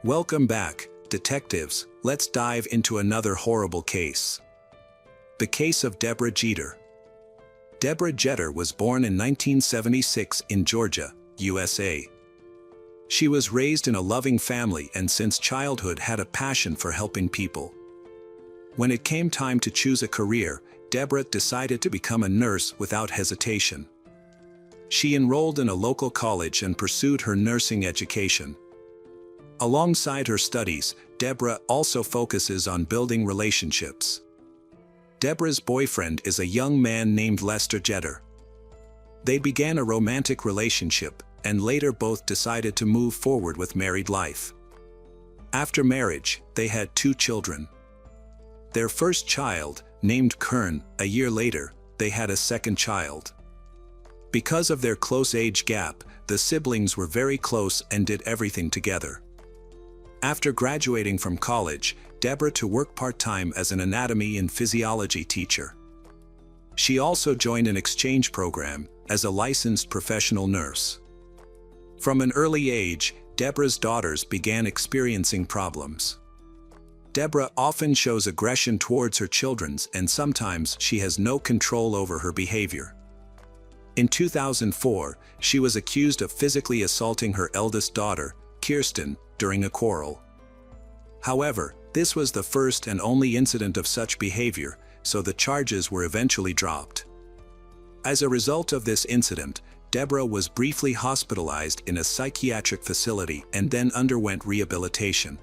Welcome back, detectives. Let's dive into another horrible case. The case of Deborah Jeter. Deborah Jeter was born in 1976 in Georgia, USA. She was raised in a loving family and since childhood had a passion for helping people. When it came time to choose a career, Deborah decided to become a nurse without hesitation. She enrolled in a local college and pursued her nursing education. Alongside her studies, Deborah also focuses on building relationships. Deborah's boyfriend is a young man named Lester Jeter. They began a romantic relationship, and later both decided to move forward with married life. After marriage, they had 2 children. Their first child, named Kern, a year later, they had a second child. Because of their close age gap, the siblings were very close and did everything together. After graduating from college, Deborah to work part-time as an anatomy and physiology teacher. She also joined an exchange program as a licensed professional nurse. From an early age, Deborah's daughters began experiencing problems. Deborah often shows aggression towards her children and sometimes she has no control over her behavior. In 2004, she was accused of physically assaulting her eldest daughter, Kirsten, during a quarrel. However, this was the first and only incident of such behavior, so the charges were eventually dropped. As a result of this incident, Deborah was briefly hospitalized in a psychiatric facility and then underwent rehabilitation.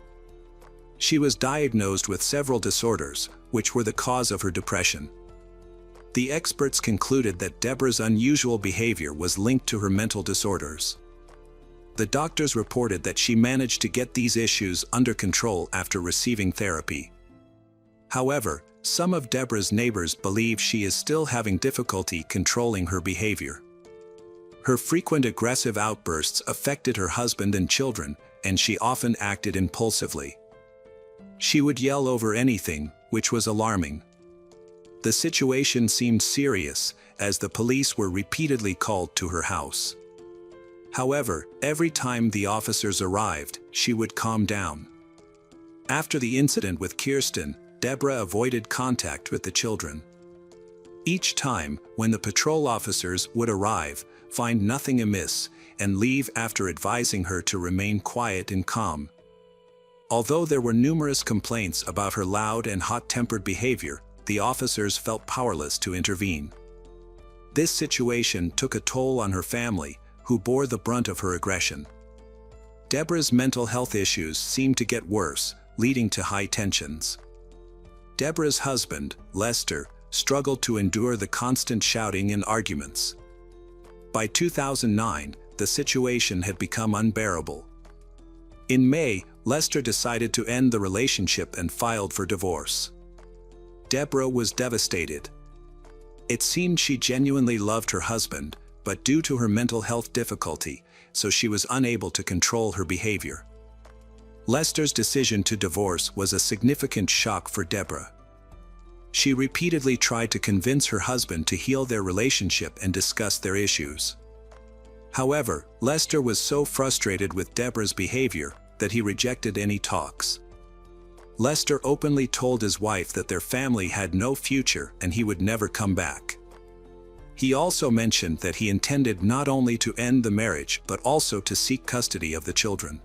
She was diagnosed with several disorders, which were the cause of her depression. The experts concluded that Deborah's unusual behavior was linked to her mental disorders. The doctors reported that she managed to get these issues under control after receiving therapy. However, some of Deborah's neighbors believe she is still having difficulty controlling her behavior. Her frequent aggressive outbursts affected her husband and children, and she often acted impulsively. She would yell over anything, which was alarming. The situation seemed serious, as the police were repeatedly called to her house. However, every time the officers arrived, she would calm down. After the incident with Kirsten, Deborah avoided contact with the children. Each time, when the patrol officers would arrive, find nothing amiss, and leave after advising her to remain quiet and calm. Although there were numerous complaints about her loud and hot-tempered behavior, the officers felt powerless to intervene. This situation took a toll on her family, who bore the brunt of her aggression. Deborah's mental health issues seemed to get worse, leading to high tensions. Deborah's husband, Lester, struggled to endure the constant shouting and arguments. By 2009, the situation had become unbearable. In May, Lester decided to end the relationship and filed for divorce. Deborah was devastated. It seemed she genuinely loved her husband, but due to her mental health difficulty, so she was unable to control her behavior. Lester's decision to divorce was a significant shock for Deborah. She repeatedly tried to convince her husband to heal their relationship and discuss their issues. However, Lester was so frustrated with Deborah's behavior that he rejected any talks. Lester openly told his wife that their family had no future and he would never come back. He also mentioned that he intended not only to end the marriage but also to seek custody of the children.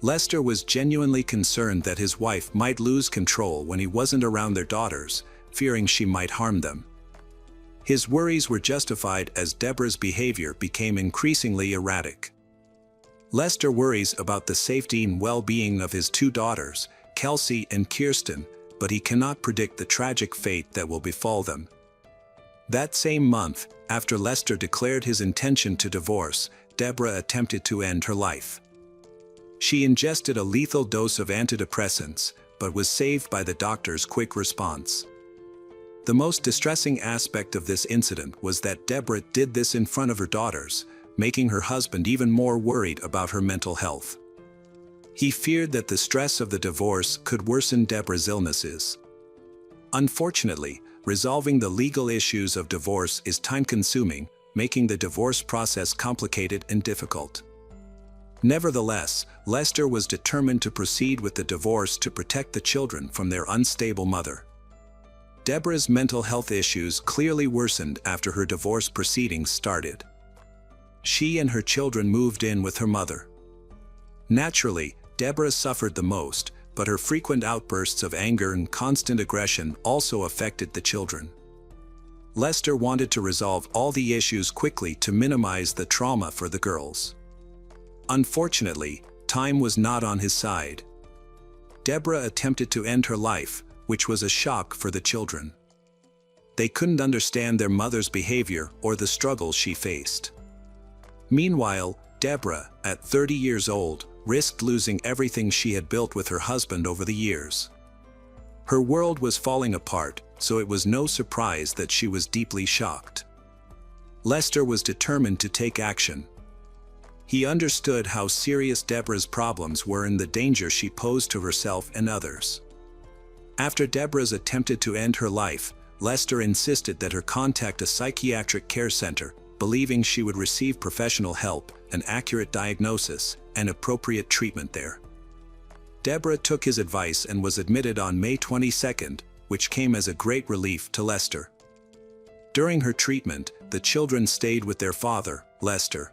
Lester was genuinely concerned that his wife might lose control when he wasn't around their daughters, fearing she might harm them. His worries were justified as Deborah's behavior became increasingly erratic. Lester worries about the safety and well-being of his 2 daughters, Kelsey and Kirsten, but he cannot predict the tragic fate that will befall them. That same month, after Lester declared his intention to divorce, Deborah attempted to end her life. She ingested a lethal dose of antidepressants, but was saved by the doctor's quick response. The most distressing aspect of this incident was that Deborah did this in front of her daughters, making her husband even more worried about her mental health. He feared that the stress of the divorce could worsen Deborah's illnesses. Unfortunately, resolving the legal issues of divorce is time-consuming, making the divorce process complicated and difficult. Nevertheless, Lester was determined to proceed with the divorce to protect the children from their unstable mother. Deborah's mental health issues clearly worsened after her divorce proceedings started. She and her children moved in with her mother. Naturally, Deborah suffered the most, but her frequent outbursts of anger and constant aggression also affected the children. Lester wanted to resolve all the issues quickly to minimize the trauma for the girls. Unfortunately, time was not on his side. Deborah attempted to end her life, which was a shock for the children. They couldn't understand their mother's behavior or the struggles she faced. Meanwhile, Deborah, at 30 years old, risked losing everything she had built with her husband over the years. Her world was falling apart, so it was no surprise that she was deeply shocked. Lester was determined to take action. He understood how serious Deborah's problems were and the danger she posed to herself and others. After Deborah's attempted to end her life, Lester insisted that her contact a psychiatric care center, believing she would receive professional help, an accurate diagnosis, and appropriate treatment there. Deborah took his advice and was admitted on May 22, which came as a great relief to Lester. During her treatment, the children stayed with their father, Lester.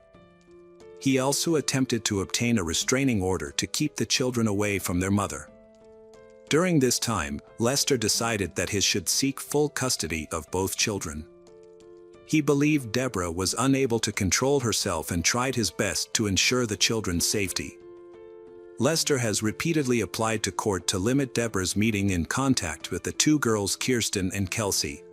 He also attempted to obtain a restraining order to keep the children away from their mother. During this time, Lester decided that he should seek full custody of both children. He believed Deborah was unable to control herself and tried his best to ensure the children's safety. Lester has repeatedly applied to court to limit Deborah's meeting in contact with the two girls Kirsten and Kelsey.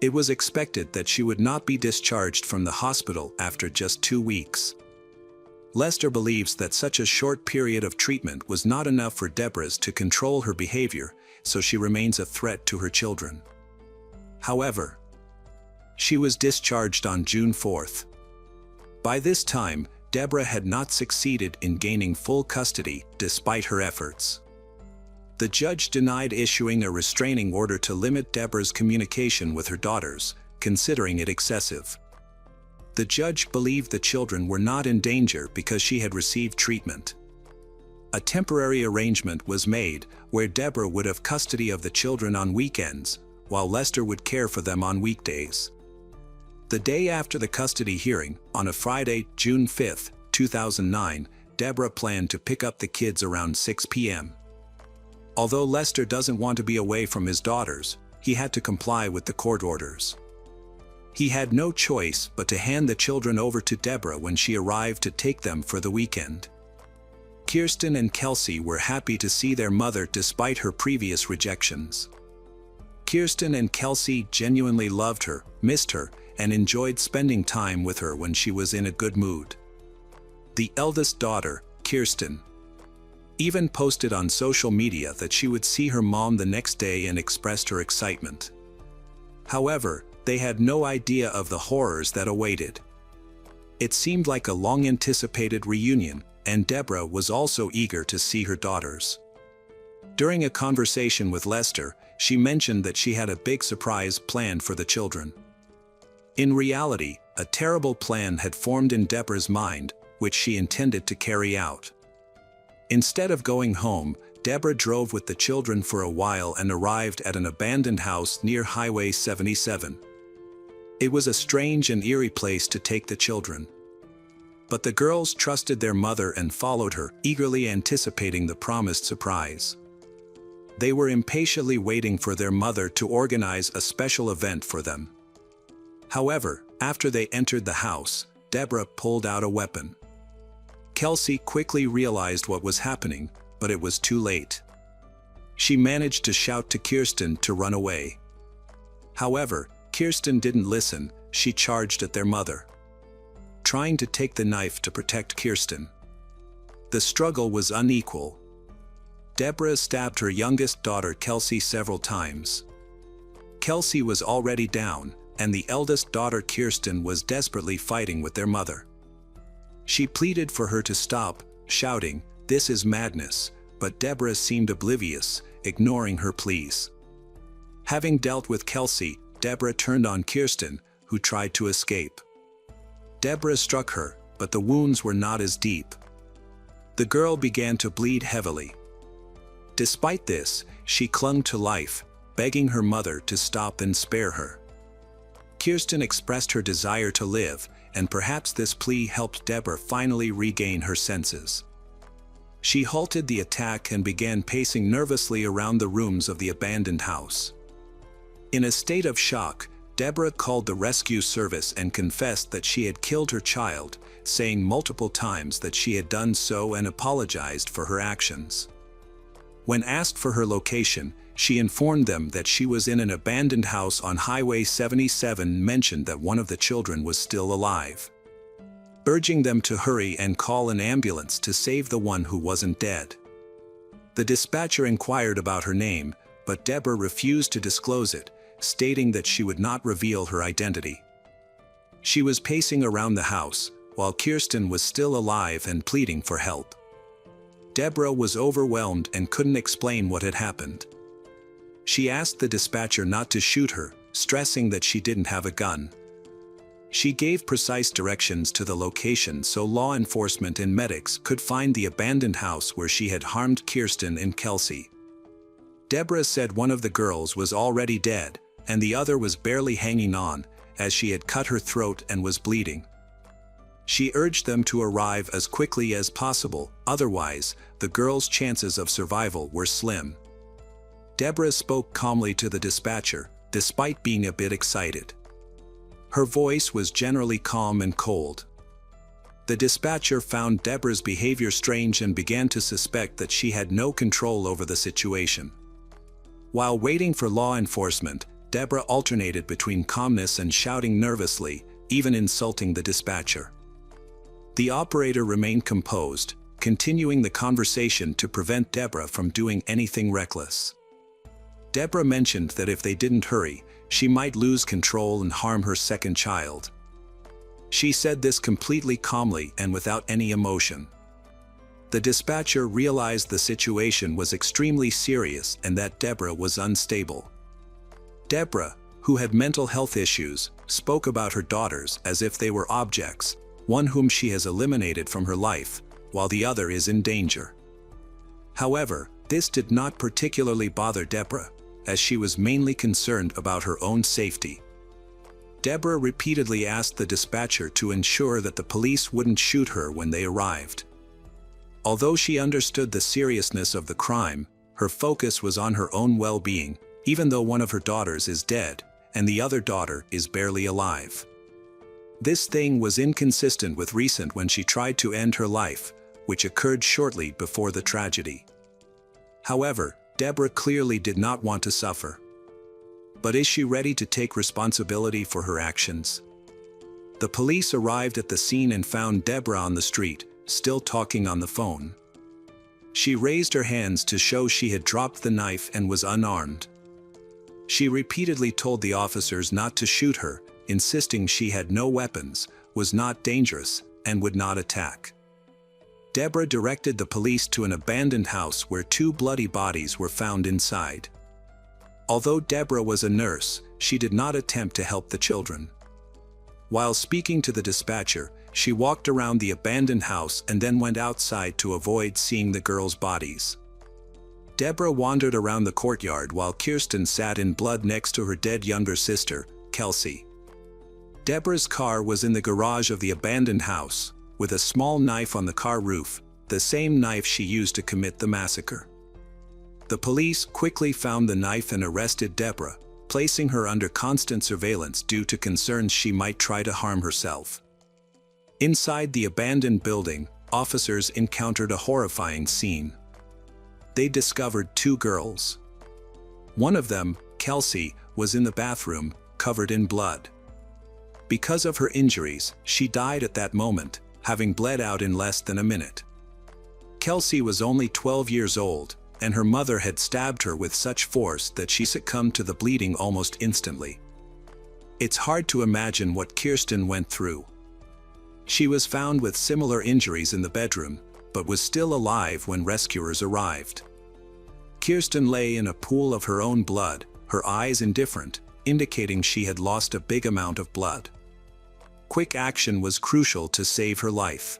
It was expected that she would not be discharged from the hospital after just 2 weeks. Lester believes that such a short period of treatment was not enough for Deborah to control her behavior, so she remains a threat to her children. However, she was discharged on June 4. By this time, Deborah had not succeeded in gaining full custody despite her efforts. The judge denied issuing a restraining order to limit Deborah's communication with her daughters, considering it excessive. The judge believed the children were not in danger because she had received treatment. A temporary arrangement was made where Deborah would have custody of the children on weekends, while Lester would care for them on weekdays. The day after the custody hearing, on a Friday, June 5, 2009, Deborah planned to pick up the kids around 6 p.m. Although Lester doesn't want to be away from his daughters, he had to comply with the court orders. He had no choice but to hand the children over to Deborah when she arrived to take them for the weekend. Kirsten and Kelsey were happy to see their mother despite her previous rejections. Kirsten and Kelsey genuinely loved her, missed her, and enjoyed spending time with her when she was in a good mood. The eldest daughter, Kirsten, even posted on social media that she would see her mom the next day and expressed her excitement. However, they had no idea of the horrors that awaited. It seemed like a long-anticipated reunion, and Deborah was also eager to see her daughters. During a conversation with Lester, she mentioned that she had a big surprise planned for the children. In reality, a terrible plan had formed in Deborah's mind, which she intended to carry out. Instead of going home, Deborah drove with the children for a while and arrived at an abandoned house near Highway 77. It was a strange and eerie place to take the children. But the girls trusted their mother and followed her, eagerly anticipating the promised surprise. They were impatiently waiting for their mother to organize a special event for them. However, after they entered the house, Deborah pulled out a weapon. Kelsey quickly realized what was happening, but it was too late. She managed to shout to Kirsten to run away. However, Kirsten didn't listen, she charged at their mother, trying to take the knife to protect Kirsten. The struggle was unequal. Deborah stabbed her youngest daughter Kelsey several times. Kelsey was already down, and the eldest daughter Kirsten was desperately fighting with their mother. She pleaded for her to stop, shouting, "This is madness," but Deborah seemed oblivious, ignoring her pleas. Having dealt with Kelsey, Deborah turned on Kirsten, who tried to escape. Deborah struck her, but the wounds were not as deep. The girl began to bleed heavily. Despite this, she clung to life, begging her mother to stop and spare her. Kirsten expressed her desire to live, and perhaps this plea helped Deborah finally regain her senses. She halted the attack and began pacing nervously around the rooms of the abandoned house. In a state of shock, Deborah called the rescue service and confessed that she had killed her child, saying multiple times that she had done so and apologized for her actions. When asked for her location, she informed them that she was in an abandoned house on Highway 77 and mentioned that one of the children was still alive, urging them to hurry and call an ambulance to save the one who wasn't dead. The dispatcher inquired about her name, but Deborah refused to disclose it, stating that she would not reveal her identity. She was pacing around the house, while Kirsten was still alive and pleading for help. Deborah was overwhelmed and couldn't explain what had happened. She asked the dispatcher not to shoot her, stressing that she didn't have a gun. She gave precise directions to the location so law enforcement and medics could find the abandoned house where she had harmed Kirsten and Kelsey. Deborah said one of the girls was already dead, and the other was barely hanging on, as she had cut her throat and was bleeding. She urged them to arrive as quickly as possible, otherwise, the girls' chances of survival were slim. Deborah spoke calmly to the dispatcher, despite being a bit excited. Her voice was generally calm and cold. The dispatcher found Deborah's behavior strange and began to suspect that she had no control over the situation. While waiting for law enforcement, Deborah alternated between calmness and shouting nervously, even insulting the dispatcher. The operator remained composed, continuing the conversation to prevent Deborah from doing anything reckless. Deborah mentioned that if they didn't hurry, she might lose control and harm her second child. She said this completely calmly and without any emotion. The dispatcher realized the situation was extremely serious and that Deborah was unstable. Deborah, who had mental health issues, spoke about her daughters as if they were objects, one whom she has eliminated from her life, while the other is in danger. However, this did not particularly bother Deborah, as she was mainly concerned about her own safety. Deborah repeatedly asked the dispatcher to ensure that the police wouldn't shoot her when they arrived. Although she understood the seriousness of the crime, her focus was on her own well-being, even though one of her daughters is dead, and the other daughter is barely alive. This thing was inconsistent with recent when she tried to end her life, which occurred shortly before the tragedy. However, Deborah clearly did not want to suffer. But is she ready to take responsibility for her actions? The police arrived at the scene and found Deborah on the street, still talking on the phone. She raised her hands to show she had dropped the knife and was unarmed. She repeatedly told the officers not to shoot her, insisting she had no weapons, was not dangerous, and would not attack. Deborah directed the police to an abandoned house where 2 bloody bodies were found inside. Although Deborah was a nurse, she did not attempt to help the children. While speaking to the dispatcher, she walked around the abandoned house and then went outside to avoid seeing the girls' bodies. Deborah wandered around the courtyard while Kirsten sat in blood next to her dead younger sister, Kelsey. Deborah's car was in the garage of the abandoned house, with a small knife on the car roof, the same knife she used to commit the massacre. The police quickly found the knife and arrested Deborah, placing her under constant surveillance due to concerns she might try to harm herself. Inside the abandoned building, officers encountered a horrifying scene. They discovered 2 girls. One of them, Kelsey, was in the bathroom, covered in blood. Because of her injuries, she died at that moment, having bled out in less than a minute. Kelsey was only 12 years old, and her mother had stabbed her with such force that she succumbed to the bleeding almost instantly. It's hard to imagine what Kirsten went through. She was found with similar injuries in the bedroom, but was still alive when rescuers arrived. Kirsten lay in a pool of her own blood, her eyes indifferent, indicating she had lost a big amount of blood. Quick action was crucial to save her life.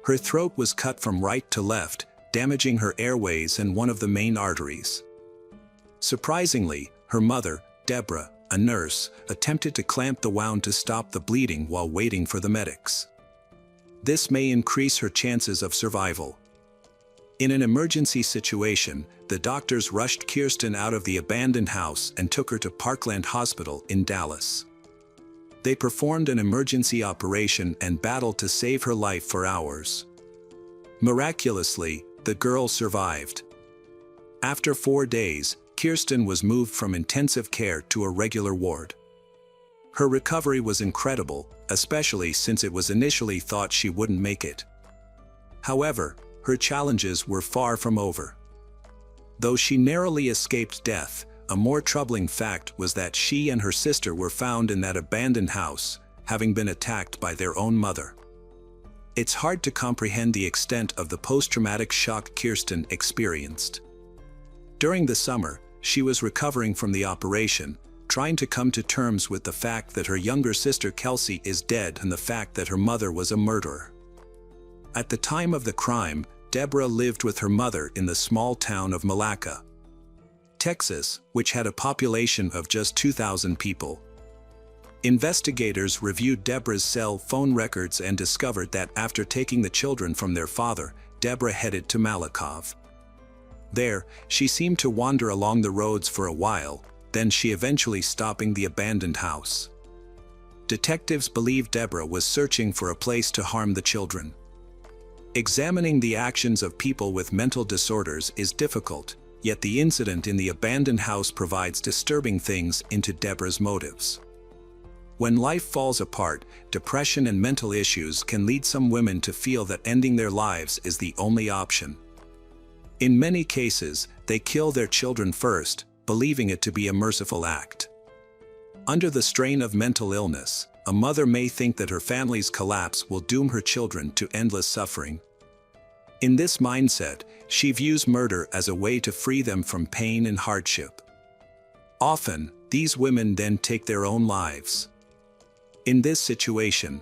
Her throat was cut from right to left, damaging her airways and one of the main arteries. Surprisingly, her mother, Deborah, a nurse, attempted to clamp the wound to stop the bleeding while waiting for the medics. This may increase her chances of survival. In an emergency situation, the doctors rushed Kirsten out of the abandoned house and took her to Parkland Hospital in Dallas. They performed an emergency operation and battled to save her life for hours. Miraculously, the girl survived. After 4 days, Kirsten was moved from intensive care to a regular ward. Her recovery was incredible, especially since it was initially thought she wouldn't make it. However, her challenges were far from over. Though she narrowly escaped death, a more troubling fact was that she and her sister were found in that abandoned house, having been attacked by their own mother. It's hard to comprehend the extent of the post-traumatic shock Kirsten experienced. During the summer, she was recovering from the operation, trying to come to terms with the fact that her younger sister Kelsey is dead and the fact that her mother was a murderer. At the time of the crime, Deborah lived with her mother in the small town of Malacca, Texas, which had a population of just 2,000 people. Investigators reviewed Deborah's cell phone records and discovered that after taking the children from their father, Deborah headed to Malakoff. There, she seemed to wander along the roads for a while, then she eventually stopping the abandoned house. Detectives believe Deborah was searching for a place to harm the children. Examining the actions of people with mental disorders is difficult, yet the incident in the abandoned house provides disturbing things into Deborah's motives. When life falls apart, depression and mental issues can lead some women to feel that ending their lives is the only option. In many cases, they kill their children first, believing it to be a merciful act. Under the strain of mental illness, a mother may think that her family's collapse will doom her children to endless suffering. In this mindset, she views murder as a way to free them from pain and hardship. Often, these women then take their own lives. In this situation,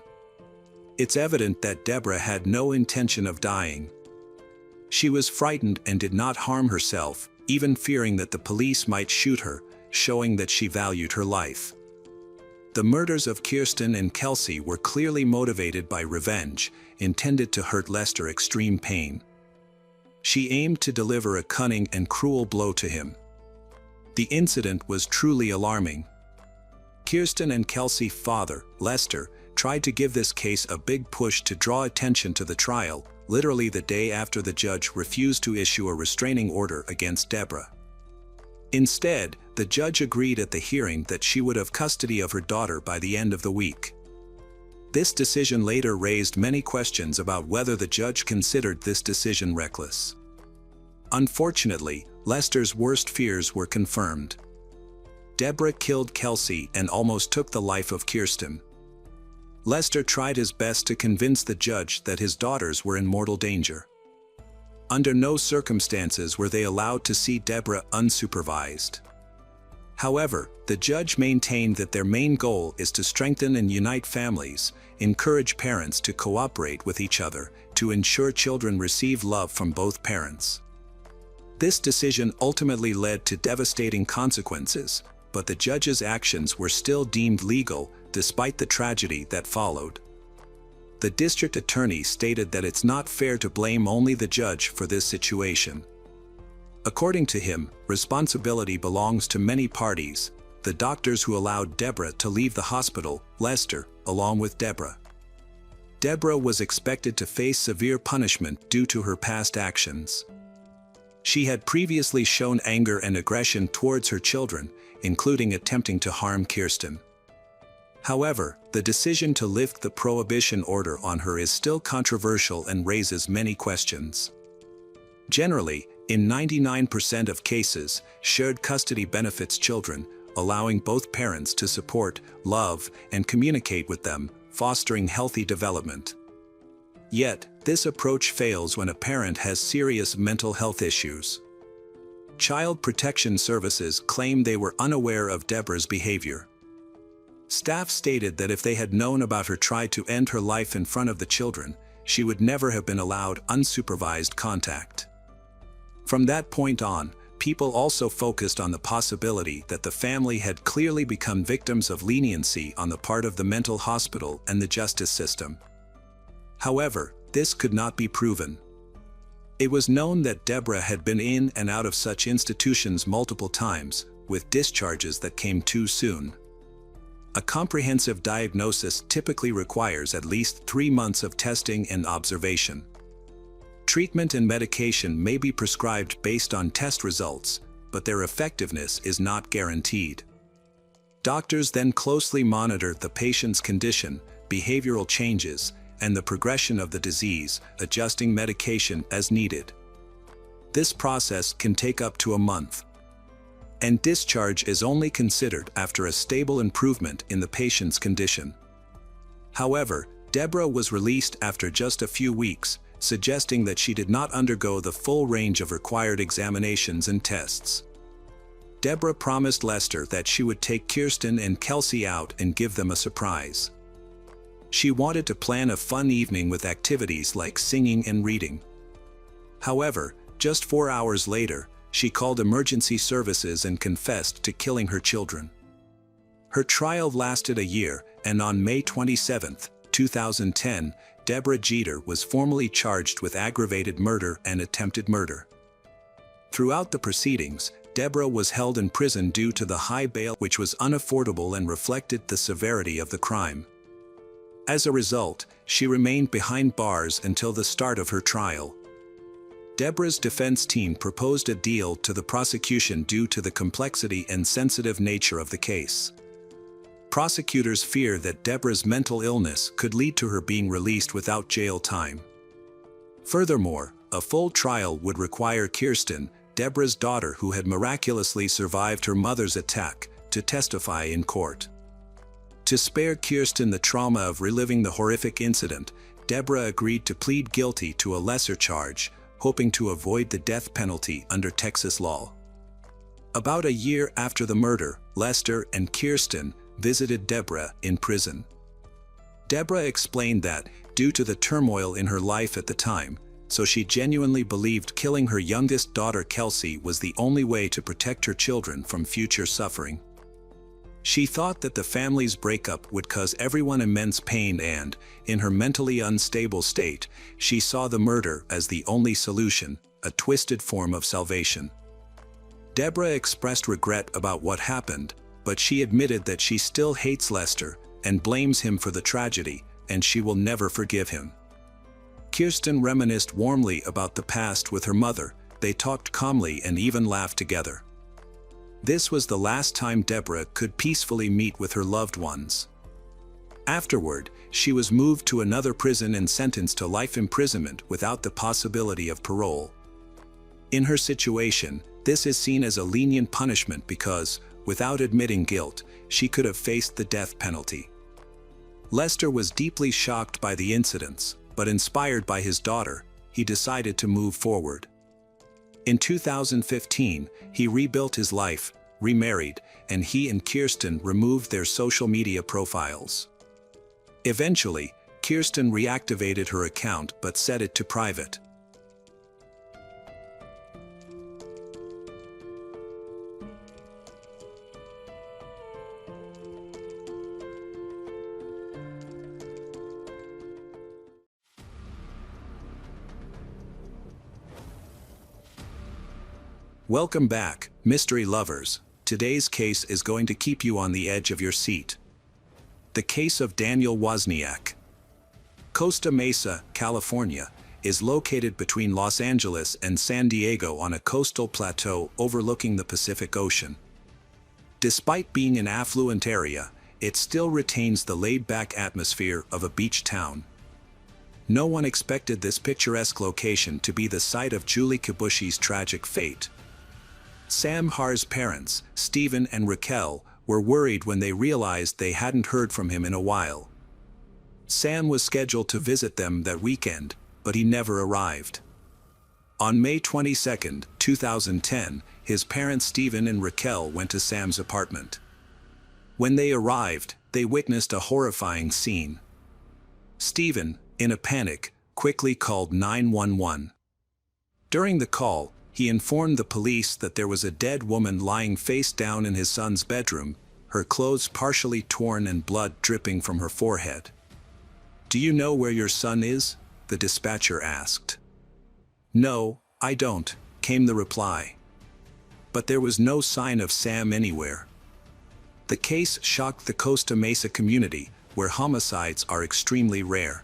it's evident that Deborah had no intention of dying. She was frightened and did not harm herself, even fearing that the police might shoot her, showing that she valued her life. The murders of Kirsten and Kelsey were clearly motivated by revenge, intended to hurt Lester extreme pain. She aimed to deliver a cunning and cruel blow to him. The incident was truly alarming. Kirsten and Kelsey's father, Lester, tried to give this case a big push to draw attention to the trial, literally the day after the judge refused to issue a restraining order against Deborah. Instead, the judge agreed at the hearing that she would have custody of her daughter by the end of the week. This decision later raised many questions about whether the judge considered this decision reckless. Unfortunately, Lester's worst fears were confirmed. Deborah killed Kelsey and almost took the life of Kirsten. Lester tried his best to convince the judge that his daughters were in mortal danger. Under no circumstances were they allowed to see Deborah unsupervised. However, the judge maintained that their main goal is to strengthen and unite families, encourage parents to cooperate with each other, to ensure children receive love from both parents. This decision ultimately led to devastating consequences, but the judge's actions were still deemed legal, despite the tragedy that followed. The district attorney stated that it's not fair to blame only the judge for this situation. According to him, responsibility belongs to many parties: the doctors who allowed Deborah to leave the hospital, Lester, along with Deborah. Deborah was expected to face severe punishment due to her past actions. She had previously shown anger and aggression towards her children, including attempting to harm Kirsten. However, the decision to lift the prohibition order on her is still controversial and raises many questions. Generally, in 99% of cases, shared custody benefits children, allowing both parents to support, love, and communicate with them, fostering healthy development. Yet, this approach fails when a parent has serious mental health issues. Child Protection Services claim they were unaware of Deborah's behavior. Staff stated that if they had known about her try to end her life in front of the children, she would never have been allowed unsupervised contact. From that point on, people also focused on the possibility that the family had clearly become victims of leniency on the part of the mental hospital and the justice system. However, this could not be proven. It was known that Deborah had been in and out of such institutions multiple times, with discharges that came too soon. A comprehensive diagnosis typically requires at least 3 months of testing and observation. Treatment and medication may be prescribed based on test results, but their effectiveness is not guaranteed. Doctors then closely monitor the patient's condition, behavioral changes, and the progression of the disease, adjusting medication as needed. This process can take up to a month. And discharge is only considered after a stable improvement in the patient's condition. However, Deborah was released after just a few weeks, suggesting that she did not undergo the full range of required examinations and tests. Deborah promised Lester that she would take Kirsten and Kelsey out and give them a surprise. She wanted to plan a fun evening with activities like singing and reading. However, just 4 hours later, she called emergency services and confessed to killing her children. Her trial lasted a year, and on May 27, 2010, Deborah Jeter was formally charged with aggravated murder and attempted murder. Throughout the proceedings, Deborah was held in prison due to the high bail, which was unaffordable and reflected the severity of the crime. As a result, she remained behind bars until the start of her trial. Deborah's defense team proposed a deal to the prosecution due to the complexity and sensitive nature of the case. Prosecutors fear that Deborah's mental illness could lead to her being released without jail time. Furthermore, a full trial would require Kirsten, Deborah's daughter who had miraculously survived her mother's attack, to testify in court. To spare Kirsten the trauma of reliving the horrific incident, Deborah agreed to plead guilty to a lesser charge, hoping to avoid the death penalty under Texas law. About a year after the murder, Lester and Kirsten visited Deborah in prison. Deborah explained that, due to the turmoil in her life at the time, so she genuinely believed killing her youngest daughter Kelsey was the only way to protect her children from future suffering. She thought that the family's breakup would cause everyone immense pain and, in her mentally unstable state, she saw the murder as the only solution, a twisted form of salvation. Deborah expressed regret about what happened, but she admitted that she still hates Lester and blames him for the tragedy, and she will never forgive him. Kirsten reminisced warmly about the past with her mother. They talked calmly and even laughed together. This was the last time Deborah could peacefully meet with her loved ones. Afterward, she was moved to another prison and sentenced to life imprisonment without the possibility of parole. In her situation, this is seen as a lenient punishment because, without admitting guilt, she could have faced the death penalty. Lester was deeply shocked by the incidents, but inspired by his daughter, he decided to move forward. In 2015, he rebuilt his life, remarried, and he and Kirsten removed their social media profiles. Eventually, Kirsten reactivated her account but set it to private. Welcome back, mystery lovers. Today's case is going to keep you on the edge of your seat. The case of Daniel Wozniak. Costa Mesa, California, is located between Los Angeles and San Diego on a coastal plateau overlooking the Pacific Ocean. Despite being an affluent area, it still retains the laid-back atmosphere of a beach town. No one expected this picturesque location to be the site of Julie Kibushi's tragic fate. Sam Har's parents, Stephen and Raquel, were worried when they realized they hadn't heard from him in a while. Sam was scheduled to visit them that weekend, but he never arrived. On May 22, 2010, his parents Stephen and Raquel went to Sam's apartment. When they arrived, they witnessed a horrifying scene. Stephen, in a panic, quickly called 911. During the call, he informed the police that there was a dead woman lying face down in his son's bedroom, her clothes partially torn and blood dripping from her forehead. "Do you know where your son is?" the dispatcher asked. "No, I don't," came the reply. But there was no sign of Sam anywhere. The case shocked the Costa Mesa community, where homicides are extremely rare.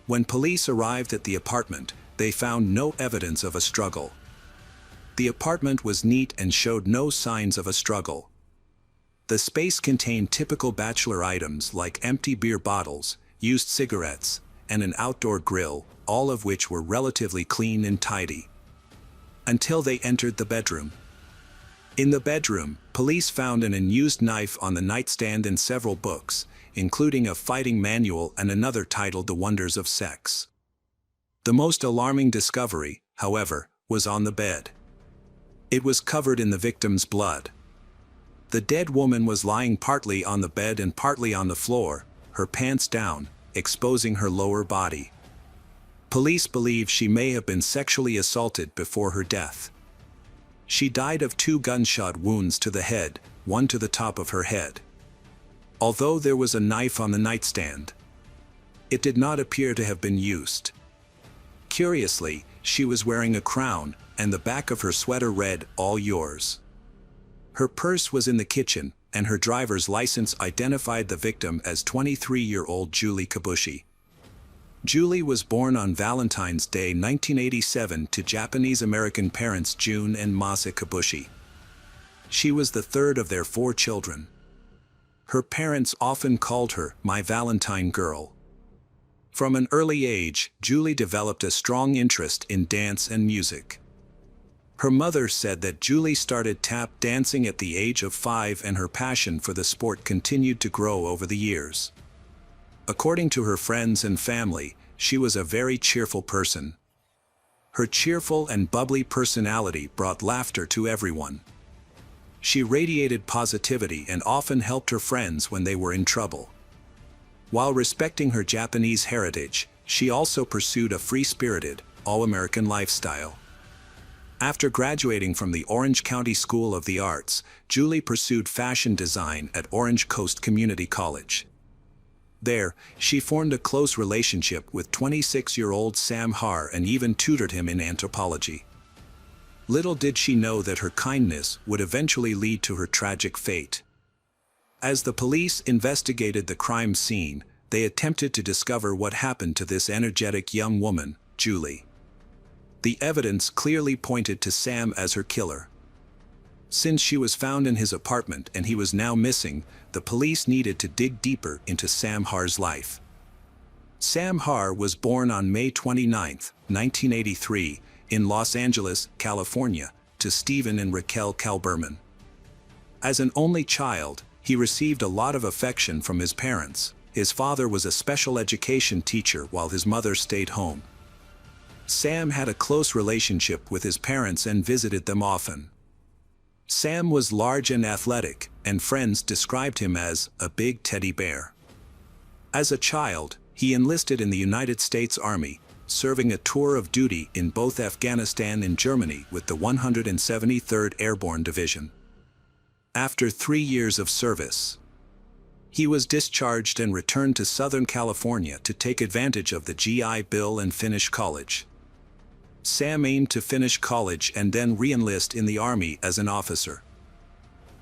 When police arrived at the apartment, they found no evidence of a struggle. The apartment was neat and showed no signs of a struggle. The space contained typical bachelor items like empty beer bottles, used cigarettes, and an outdoor grill, all of which were relatively clean and tidy. Until they entered the bedroom. In the bedroom, police found an unused knife on the nightstand and several books, including a fighting manual and another titled The Wonders of Sex. The most alarming discovery, however, was on the bed. It was covered in the victim's blood. The dead woman was lying partly on the bed and partly on the floor, her pants down, exposing her lower body. Police believe she may have been sexually assaulted before her death. She died of 2 gunshot wounds to the head, 1 to the top of her head. Although there was a knife on the nightstand, it did not appear to have been used. Curiously, she was wearing a crown, and the back of her sweater read, "All yours." Her purse was in the kitchen, and her driver's license identified the victim as 23-year-old Julie Kabushi. Julie was born on Valentine's Day 1987 to Japanese-American parents Jun and Masa Kabushi. She was the third of their 4 children. Her parents often called her "my Valentine girl." From an early age, Julie developed a strong interest in dance and music. Her mother said that Julie started tap dancing at the age of 5, and her passion for the sport continued to grow over the years. According to her friends and family, she was a very cheerful person. Her cheerful and bubbly personality brought laughter to everyone. She radiated positivity and often helped her friends when they were in trouble. While respecting her Japanese heritage, she also pursued a free-spirited, all-American lifestyle. After graduating from the Orange County School of the Arts, Julie pursued fashion design at Orange Coast Community College. There, she formed a close relationship with 26-year-old Sam Har and even tutored him in anthropology. Little did she know that her kindness would eventually lead to her tragic fate. As the police investigated the crime scene, they attempted to discover what happened to this energetic young woman, Julie. The evidence clearly pointed to Sam as her killer. Since she was found in his apartment and he was now missing, the police needed to dig deeper into Sam Har's life. Sam Har was born on May 29, 1983, in Los Angeles, California, to Stephen and Raquel Kalberman. As an only child, he received a lot of affection from his parents. His father was a special education teacher while his mother stayed home. Sam had a close relationship with his parents and visited them often. Sam was large and athletic, and friends described him as a big teddy bear. As a child, he enlisted in the United States Army, serving a tour of duty in both Afghanistan and Germany with the 173rd Airborne Division. After 3 years of service, he was discharged and returned to Southern California to take advantage of the GI Bill and finish college. Sam aimed to finish college and then re-enlist in the Army as an officer.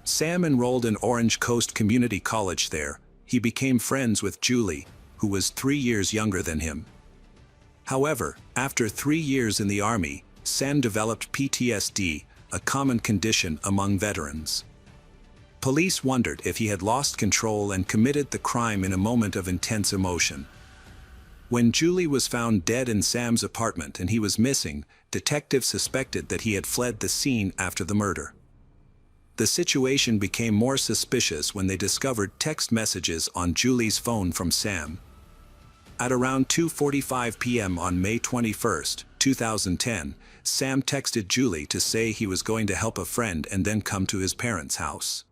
Sam enrolled in Orange Coast Community College there. He became friends with Julie, who was 3 years younger than him. However, after 3 years in the Army, Sam developed PTSD, a common condition among veterans. Police wondered if he had lost control and committed the crime in a moment of intense emotion. When Julie was found dead in Sam's apartment and he was missing, detectives suspected that he had fled the scene after the murder. The situation became more suspicious when they discovered text messages on Julie's phone from Sam. At around 2:45 p.m. on May 21, 2010, Sam texted Julie to say he was going to help a friend and then come to his parents' house.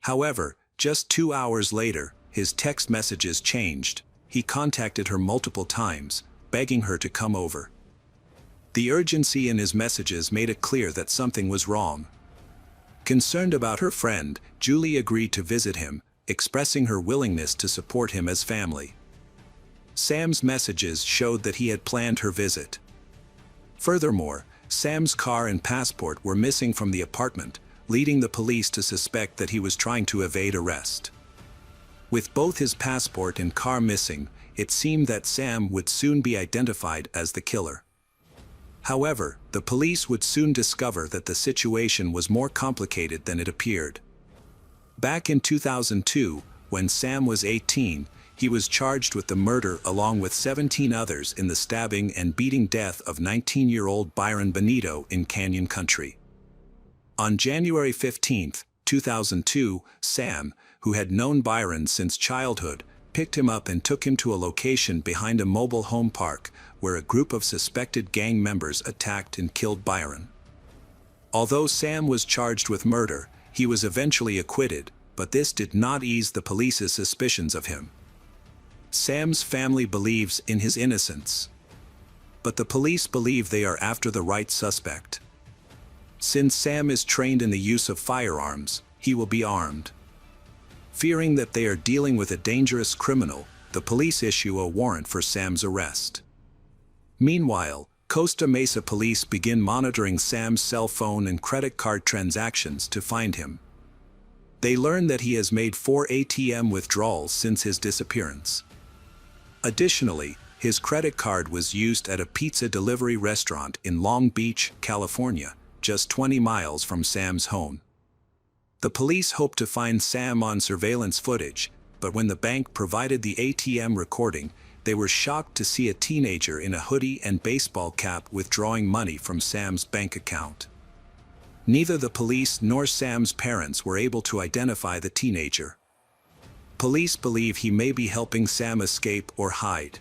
However, just 2 hours later, his text messages changed. He contacted her multiple times, begging her to come over. The urgency in his messages made it clear that something was wrong. Concerned about her friend, Julie agreed to visit him, expressing her willingness to support him as family. Sam's messages showed that he had planned her visit. Furthermore, Sam's car and passport were missing from the apartment, leading the police to suspect that he was trying to evade arrest. With both his passport and car missing, it seemed that Sam would soon be identified as the killer. However, the police would soon discover that the situation was more complicated than it appeared. Back in 2002, when Sam was 18, he was charged with the murder along with 17 others in the stabbing and beating death of 19-year-old Byron Benito in Canyon Country. On January 15, 2002, Sam, who had known Byron since childhood, picked him up and took him to a location behind a mobile home park where a group of suspected gang members attacked and killed Byron. Although Sam was charged with murder, he was eventually acquitted, but this did not ease the police's suspicions of him. Sam's family believes in his innocence. But the police believe they are after the right suspect. Since Sam is trained in the use of firearms, he will be armed. Fearing that they are dealing with a dangerous criminal, the police issue a warrant for Sam's arrest. Meanwhile, Costa Mesa police begin monitoring Sam's cell phone and credit card transactions to find him. They learn that he has made 4 ATM withdrawals since his disappearance. Additionally, his credit card was used at a pizza delivery restaurant in Long Beach, California, just 20 miles from Sam's home. The police hoped to find Sam on surveillance footage, but when the bank provided the ATM recording, they were shocked to see a teenager in a hoodie and baseball cap withdrawing money from Sam's bank account. Neither the police nor Sam's parents were able to identify the teenager. Police believe he may be helping Sam escape or hide.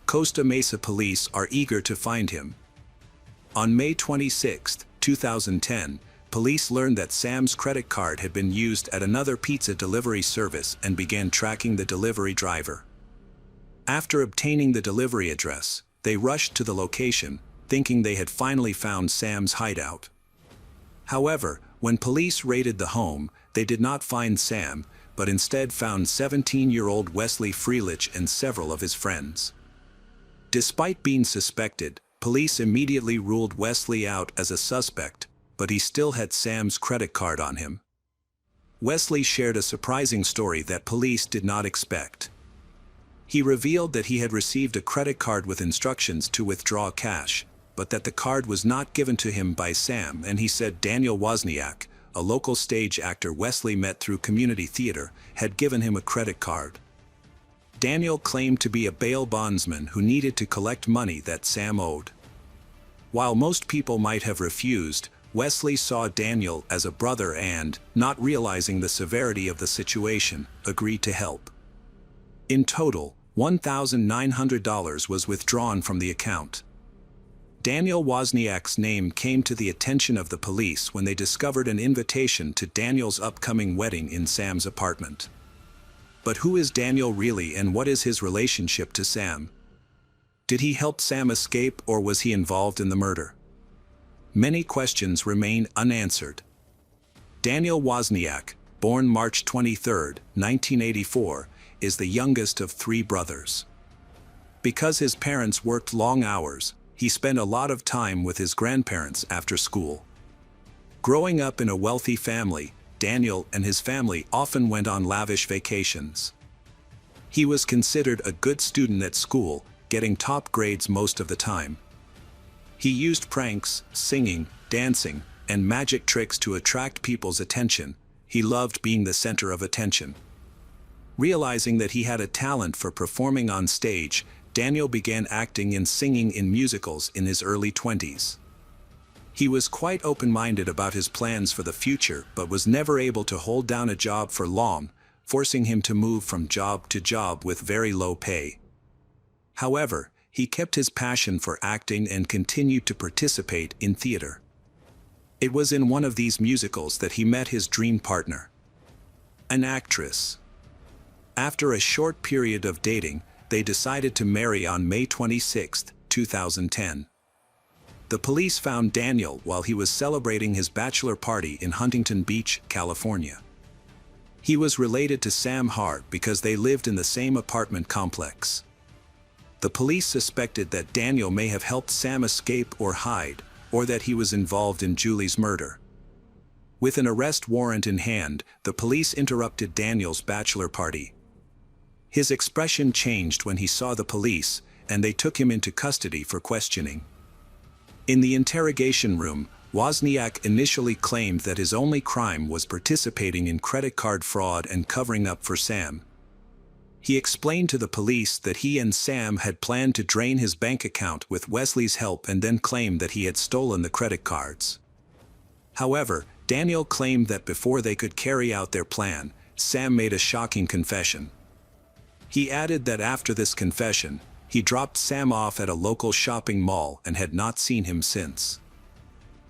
Costa Mesa police are eager to find him. On May 26, 2010, police learned that Sam's credit card had been used at another pizza delivery service and began tracking the delivery driver. After obtaining the delivery address, they rushed to the location, thinking they had finally found Sam's hideout. However, when police raided the home, they did not find Sam, but instead found 17-year-old Wesley Freelich and several of his friends. Despite being suspected, police immediately ruled Wesley out as a suspect, but he still had Sam's credit card on him. Wesley shared a surprising story that police did not expect. He revealed that he had received a credit card with instructions to withdraw cash, but that the card was not given to him by Sam, and he said Daniel Wozniak, a local stage actor Wesley met through community theater, had given him a credit card. Daniel claimed to be a bail bondsman who needed to collect money that Sam owed. While most people might have refused, Wesley saw Daniel as a brother and, not realizing the severity of the situation, agreed to help. In total, $1,900 was withdrawn from the account. Daniel Wozniak's name came to the attention of the police when they discovered an invitation to Daniel's upcoming wedding in Sam's apartment. But who is Daniel really, and what is his relationship to Sam? Did he help Sam escape, or was he involved in the murder? Many questions remain unanswered. Daniel Wozniak, born March 23, 1984, is the youngest of 3 brothers. Because his parents worked long hours, he spent a lot of time with his grandparents after school. Growing up in a wealthy family, Daniel and his family often went on lavish vacations. He was considered a good student at school, getting top grades most of the time. He used pranks, singing, dancing, and magic tricks to attract people's attention. He loved being the center of attention. Realizing that he had a talent for performing on stage, Daniel began acting and singing in musicals in his early 20s. He was quite open-minded about his plans for the future, but was never able to hold down a job for long, forcing him to move from job to job with very low pay. However, he kept his passion for acting and continued to participate in theater. It was in one of these musicals that he met his dream partner, an actress. After a short period of dating, they decided to marry on May 26, 2010. The police found Daniel while he was celebrating his bachelor party in Huntington Beach, California. He was related to Sam Hart because they lived in the same apartment complex. The police suspected that Daniel may have helped Sam escape or hide, or that he was involved in Julie's murder. With an arrest warrant in hand, the police interrupted Daniel's bachelor party. His expression changed when he saw the police, and they took him into custody for questioning. In the interrogation room, Wozniak initially claimed that his only crime was participating in credit card fraud and covering up for Sam. He explained to the police that he and Sam had planned to drain his bank account with Wesley's help and then claimed that he had stolen the credit cards. However, Daniel claimed that before they could carry out their plan, Sam made a shocking confession. He added that after this confession, he dropped Sam off at a local shopping mall and had not seen him since.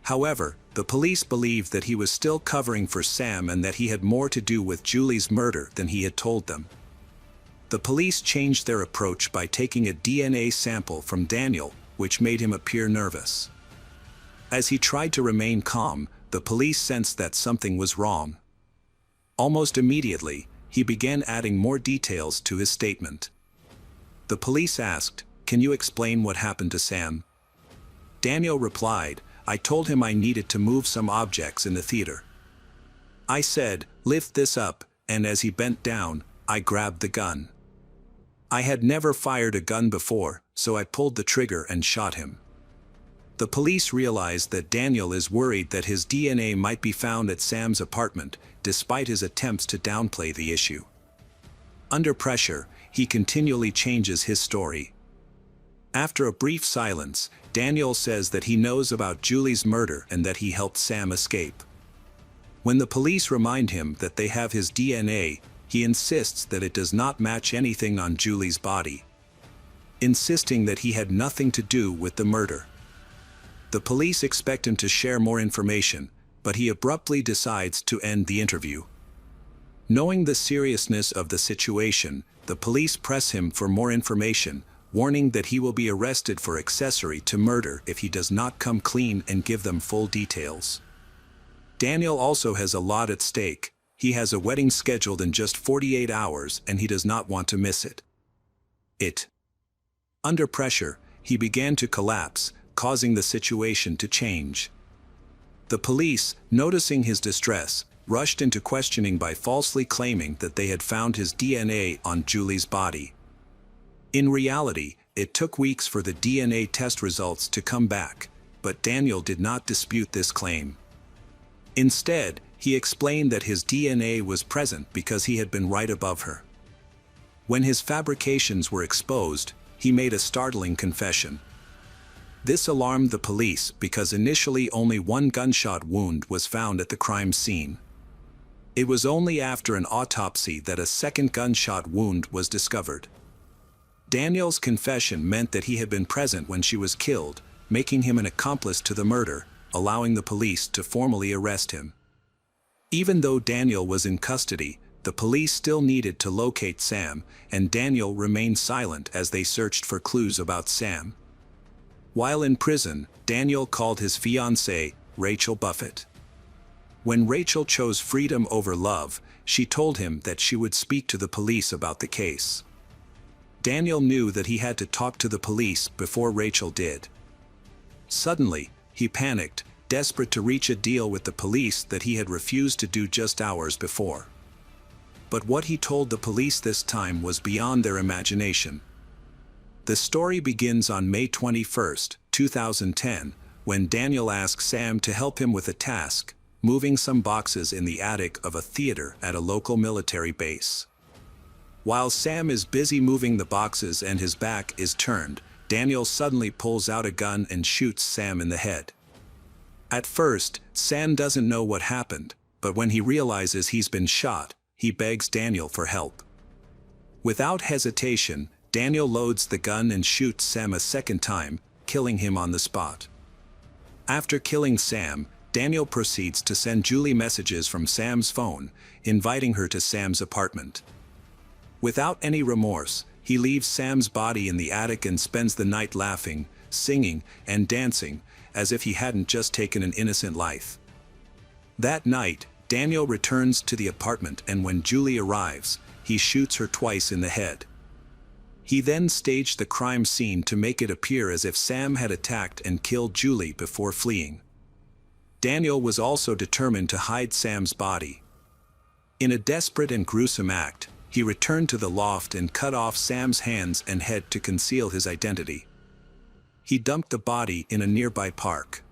However, the police believed that he was still covering for Sam and that he had more to do with Julie's murder than he had told them. The police changed their approach by taking a DNA sample from Daniel, which made him appear nervous. As he tried to remain calm, the police sensed that something was wrong. Almost immediately, he began adding more details to his statement. The police asked, "Can you explain what happened to Sam?" Daniel replied, "I told him I needed to move some objects in the theater. I said, 'Lift this up,' and as he bent down, I grabbed the gun. I had never fired a gun before, so I pulled the trigger and shot him." The police realized that Daniel is worried that his DNA might be found at Sam's apartment, despite his attempts to downplay the issue. Under pressure, he continually changes his story. After a brief silence, Daniel says that he knows about Julie's murder and that he helped Sam escape. When the police remind him that they have his DNA, he insists that it does not match anything on Julie's body, insisting that he had nothing to do with the murder. The police expect him to share more information, but he abruptly decides to end the interview. Knowing the seriousness of the situation, the police press him for more information, warning that he will be arrested for accessory to murder if he does not come clean and give them full details. Daniel also has a lot at stake. He has a wedding scheduled in just 48 hours and he does not want to miss it. Under pressure, he began to collapse, causing the situation to change. The police, noticing his distress, rushed into questioning by falsely claiming that they had found his DNA on Julie's body. In reality, it took weeks for the DNA test results to come back, but Daniel did not dispute this claim. Instead, he explained that his DNA was present because he had been right above her. When his fabrications were exposed, he made a startling confession. This alarmed the police because initially only one gunshot wound was found at the crime scene. It was only after an autopsy that a second gunshot wound was discovered. Daniel's confession meant that he had been present when she was killed, making him an accomplice to the murder, allowing the police to formally arrest him. Even though Daniel was in custody, the police still needed to locate Sam, and Daniel remained silent as they searched for clues about Sam. While in prison, Daniel called his fiancée, Rachel Buffett. When Rachel chose freedom over love, she told him that she would speak to the police about the case. Daniel knew that he had to talk to the police before Rachel did. Suddenly, he panicked, desperate to reach a deal with the police that he had refused to do just hours before. But what he told the police this time was beyond their imagination. The story begins on May 21, 2010, when Daniel asks Sam to help him with a task, moving some boxes in the attic of a theater at a local military base. While Sam is busy moving the boxes and his back is turned, Daniel suddenly pulls out a gun and shoots Sam in the head. At first, Sam doesn't know what happened, but when he realizes he's been shot, he begs Daniel for help. Without hesitation, Daniel loads the gun and shoots Sam a second time, killing him on the spot. After killing Sam, Daniel proceeds to send Julie messages from Sam's phone, inviting her to Sam's apartment. Without any remorse, he leaves Sam's body in the attic and spends the night laughing, singing, and dancing, as if he hadn't just taken an innocent life. That night, Daniel returns to the apartment, and when Julie arrives, he shoots her twice in the head. He then staged the crime scene to make it appear as if Sam had attacked and killed Julie before fleeing. Daniel was also determined to hide Sam's body. In a desperate and gruesome act, he returned to the loft and cut off Sam's hands and head to conceal his identity. He dumped the body in a nearby park.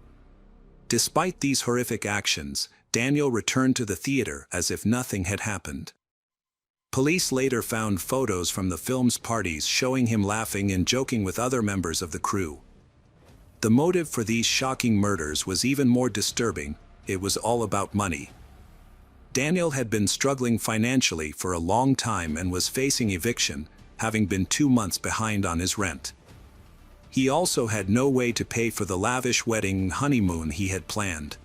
Despite these horrific actions, Daniel returned to the theater as if nothing had happened. Police later found photos from the film's parties showing him laughing and joking with other members of the crew. The motive for these shocking murders was even more disturbing. It was all about money. Daniel had been struggling financially for a long time and was facing eviction, having been 2 months behind on his rent. He also had no way to pay for the lavish wedding and honeymoon he had planned.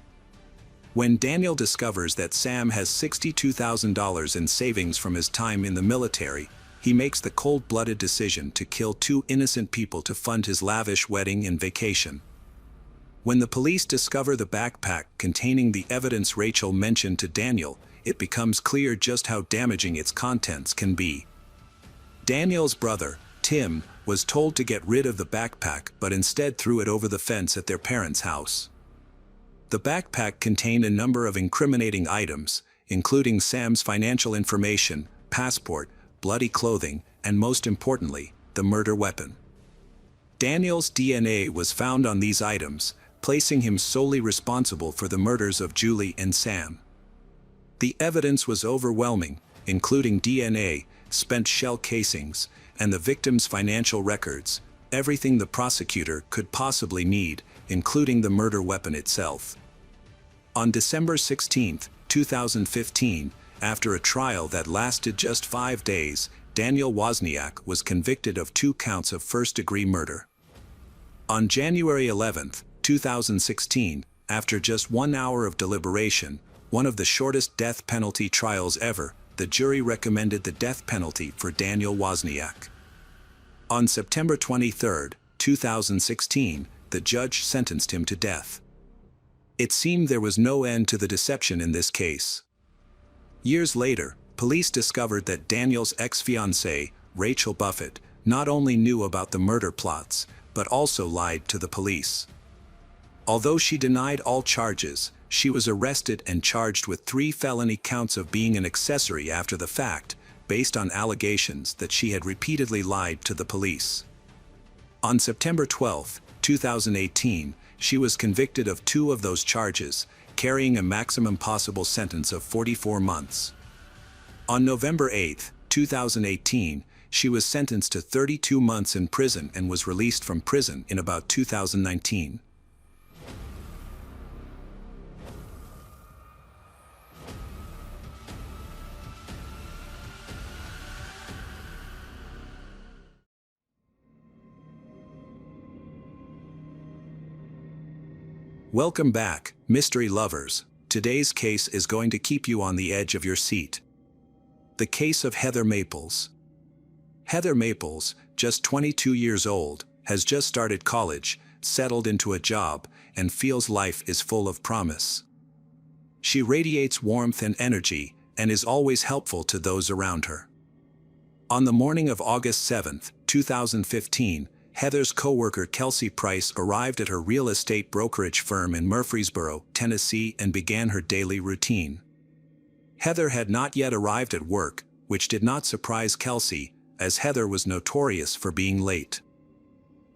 When Daniel discovers that Sam has $62,000 in savings from his time in the military, he makes the cold-blooded decision to kill 2 innocent people to fund his lavish wedding and vacation. When the police discover the backpack containing the evidence Rachel mentioned to Daniel, it becomes clear just how damaging its contents can be. Daniel's brother, Tim, was told to get rid of the backpack but instead threw it over the fence at their parents' house. The backpack contained a number of incriminating items, including Sam's financial information, passport, bloody clothing, and most importantly, the murder weapon. Daniel's DNA was found on these items, placing him solely responsible for the murders of Julie and Sam. The evidence was overwhelming, including DNA, spent shell casings, and the victim's financial records, everything the prosecutor could possibly need, including the murder weapon itself. On December 16, 2015, after a trial that lasted just 5 days, Daniel Wozniak was convicted of 2 counts of first-degree murder. On January 11, 2016, after just 1 hour of deliberation, one of the shortest death penalty trials ever, the jury recommended the death penalty for Daniel Wozniak. On September 23, 2016, the judge sentenced him to death. It seemed there was no end to the deception in this case. Years later, police discovered that Daniel's ex-fiancée, Rachel Buffett, not only knew about the murder plots, but also lied to the police. Although she denied all charges, she was arrested and charged with 3 felony counts of being an accessory after the fact, based on allegations that she had repeatedly lied to the police. On September 12, 2018, she was convicted of 2 of those charges, carrying a maximum possible sentence of 44 months. On November 8, 2018, she was sentenced to 32 months in prison and was released from prison in about 2019. Welcome back, mystery lovers. Today's case is going to keep you on the edge of your seat. The case of Heather Maples. Heather Maples, just 22 years old, has just started college, settled into a job, and feels life is full of promise. She radiates warmth and energy, and is always helpful to those around her. On the morning of August 7, 2015, Heather's coworker Kelsey Price arrived at her real estate brokerage firm in Murfreesboro, Tennessee, and began her daily routine. Heather had not yet arrived at work, which did not surprise Kelsey, as Heather was notorious for being late.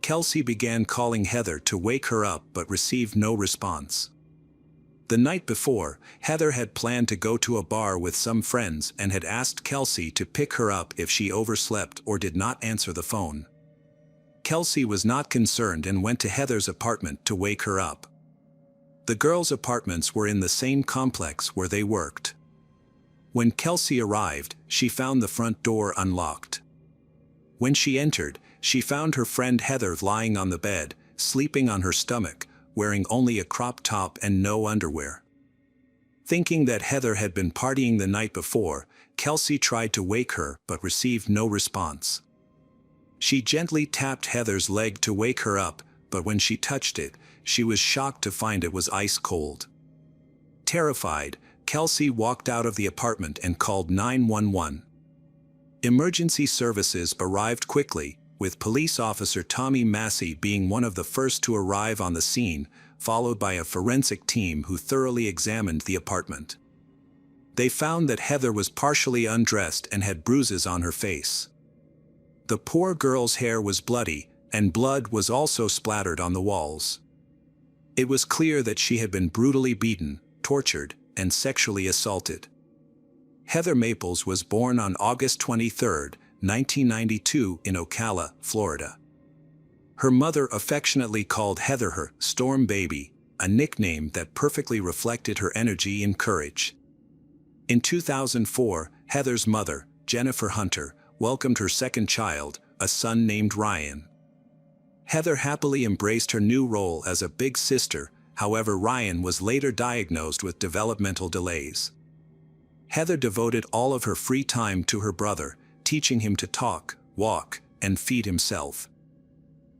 Kelsey began calling Heather to wake her up but received no response. The night before, Heather had planned to go to a bar with some friends and had asked Kelsey to pick her up if she overslept or did not answer the phone. Kelsey was not concerned and went to Heather's apartment to wake her up. The girls' apartments were in the same complex where they worked. When Kelsey arrived, she found the front door unlocked. When she entered, she found her friend Heather lying on the bed, sleeping on her stomach, wearing only a crop top and no underwear. Thinking that Heather had been partying the night before, Kelsey tried to wake her but received no response. She gently tapped Heather's leg to wake her up, but when she touched it, she was shocked to find it was ice cold. Terrified, Kelsey walked out of the apartment and called 911. Emergency services arrived quickly, with police officer Tommy Massey being one of the first to arrive on the scene, followed by a forensic team who thoroughly examined the apartment. They found that Heather was partially undressed and had bruises on her face. The poor girl's hair was bloody, and blood was also splattered on the walls. It was clear that she had been brutally beaten, tortured, and sexually assaulted. Heather Maples was born on August 23, 1992 in Ocala, Florida. Her mother affectionately called Heather her "Storm Baby," a nickname that perfectly reflected her energy and courage. In 2004, Heather's mother, Jennifer Hunter, welcomed her second child, a son named Ryan. Heather happily embraced her new role as a big sister, however Ryan was later diagnosed with developmental delays. Heather devoted all of her free time to her brother, teaching him to talk, walk, and feed himself.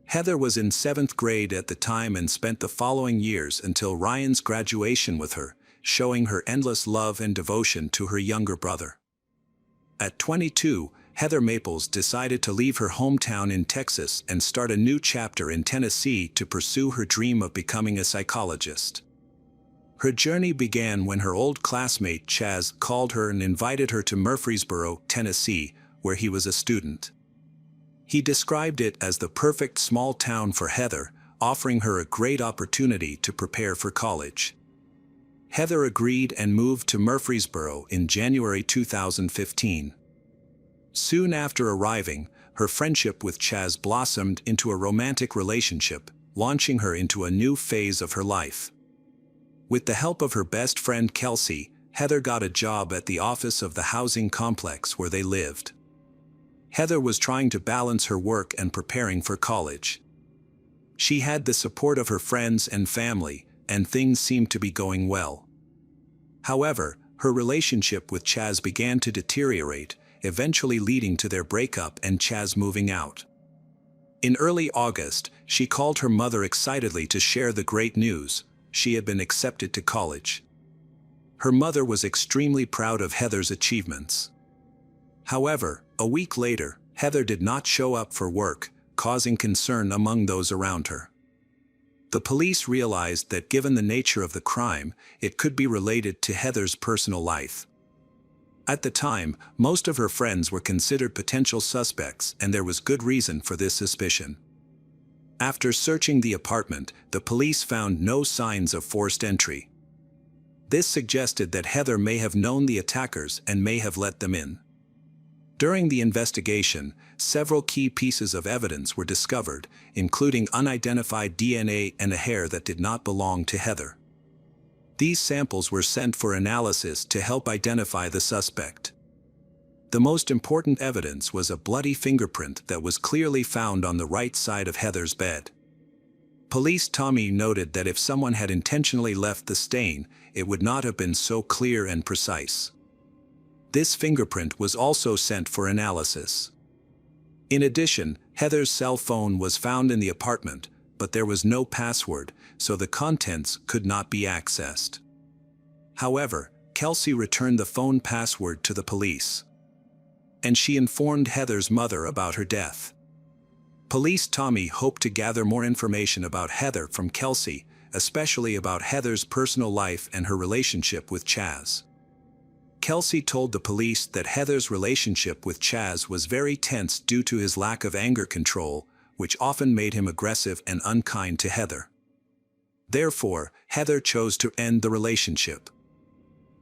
Heather was in 7th grade at the time and spent the following years until Ryan's graduation with her, showing her endless love and devotion to her younger brother. At 22, Heather Maples decided to leave her hometown in Texas and start a new chapter in Tennessee to pursue her dream of becoming a psychologist. Her journey began when her old classmate Chaz called her and invited her to Murfreesboro, Tennessee, where he was a student. He described it as the perfect small town for Heather, offering her a great opportunity to prepare for college. Heather agreed and moved to Murfreesboro in January 2015. Soon after arriving, her friendship with Chaz blossomed into a romantic relationship, launching her into a new phase of her life. With the help of her best friend Kelsey, Heather got a job at the office of the housing complex where they lived. Heather was trying to balance her work and preparing for college. She had the support of her friends and family, and things seemed to be going well. However, her relationship with Chaz began to deteriorate, eventually leading to their breakup and Chaz moving out. In early August, she called her mother excitedly to share the great news: she had been accepted to college. Her mother was extremely proud of Heather's achievements. However, a week later, Heather did not show up for work, causing concern among those around her. The police realized that given the nature of the crime, it could be related to Heather's personal life. At the time, most of her friends were considered potential suspects, and there was good reason for this suspicion. After searching the apartment, the police found no signs of forced entry. This suggested that Heather may have known the attackers and may have let them in. During the investigation, several key pieces of evidence were discovered, including unidentified DNA and a hair that did not belong to Heather. These samples were sent for analysis to help identify the suspect. The most important evidence was a bloody fingerprint that was clearly found on the right side of Heather's bed. Police Tommy noted that if someone had intentionally left the stain, it would not have been so clear and precise. This fingerprint was also sent for analysis. In addition, Heather's cell phone was found in the apartment, but there was no password, so the contents could not be accessed. However, Kelsey returned the phone password to the police, and she informed Heather's mother about her death. Police Tommy hoped to gather more information about Heather from Kelsey, especially about Heather's personal life and her relationship with Chaz. Kelsey told the police that Heather's relationship with Chaz was very tense due to his lack of anger control, which often made him aggressive and unkind to Heather. Therefore, Heather chose to end the relationship.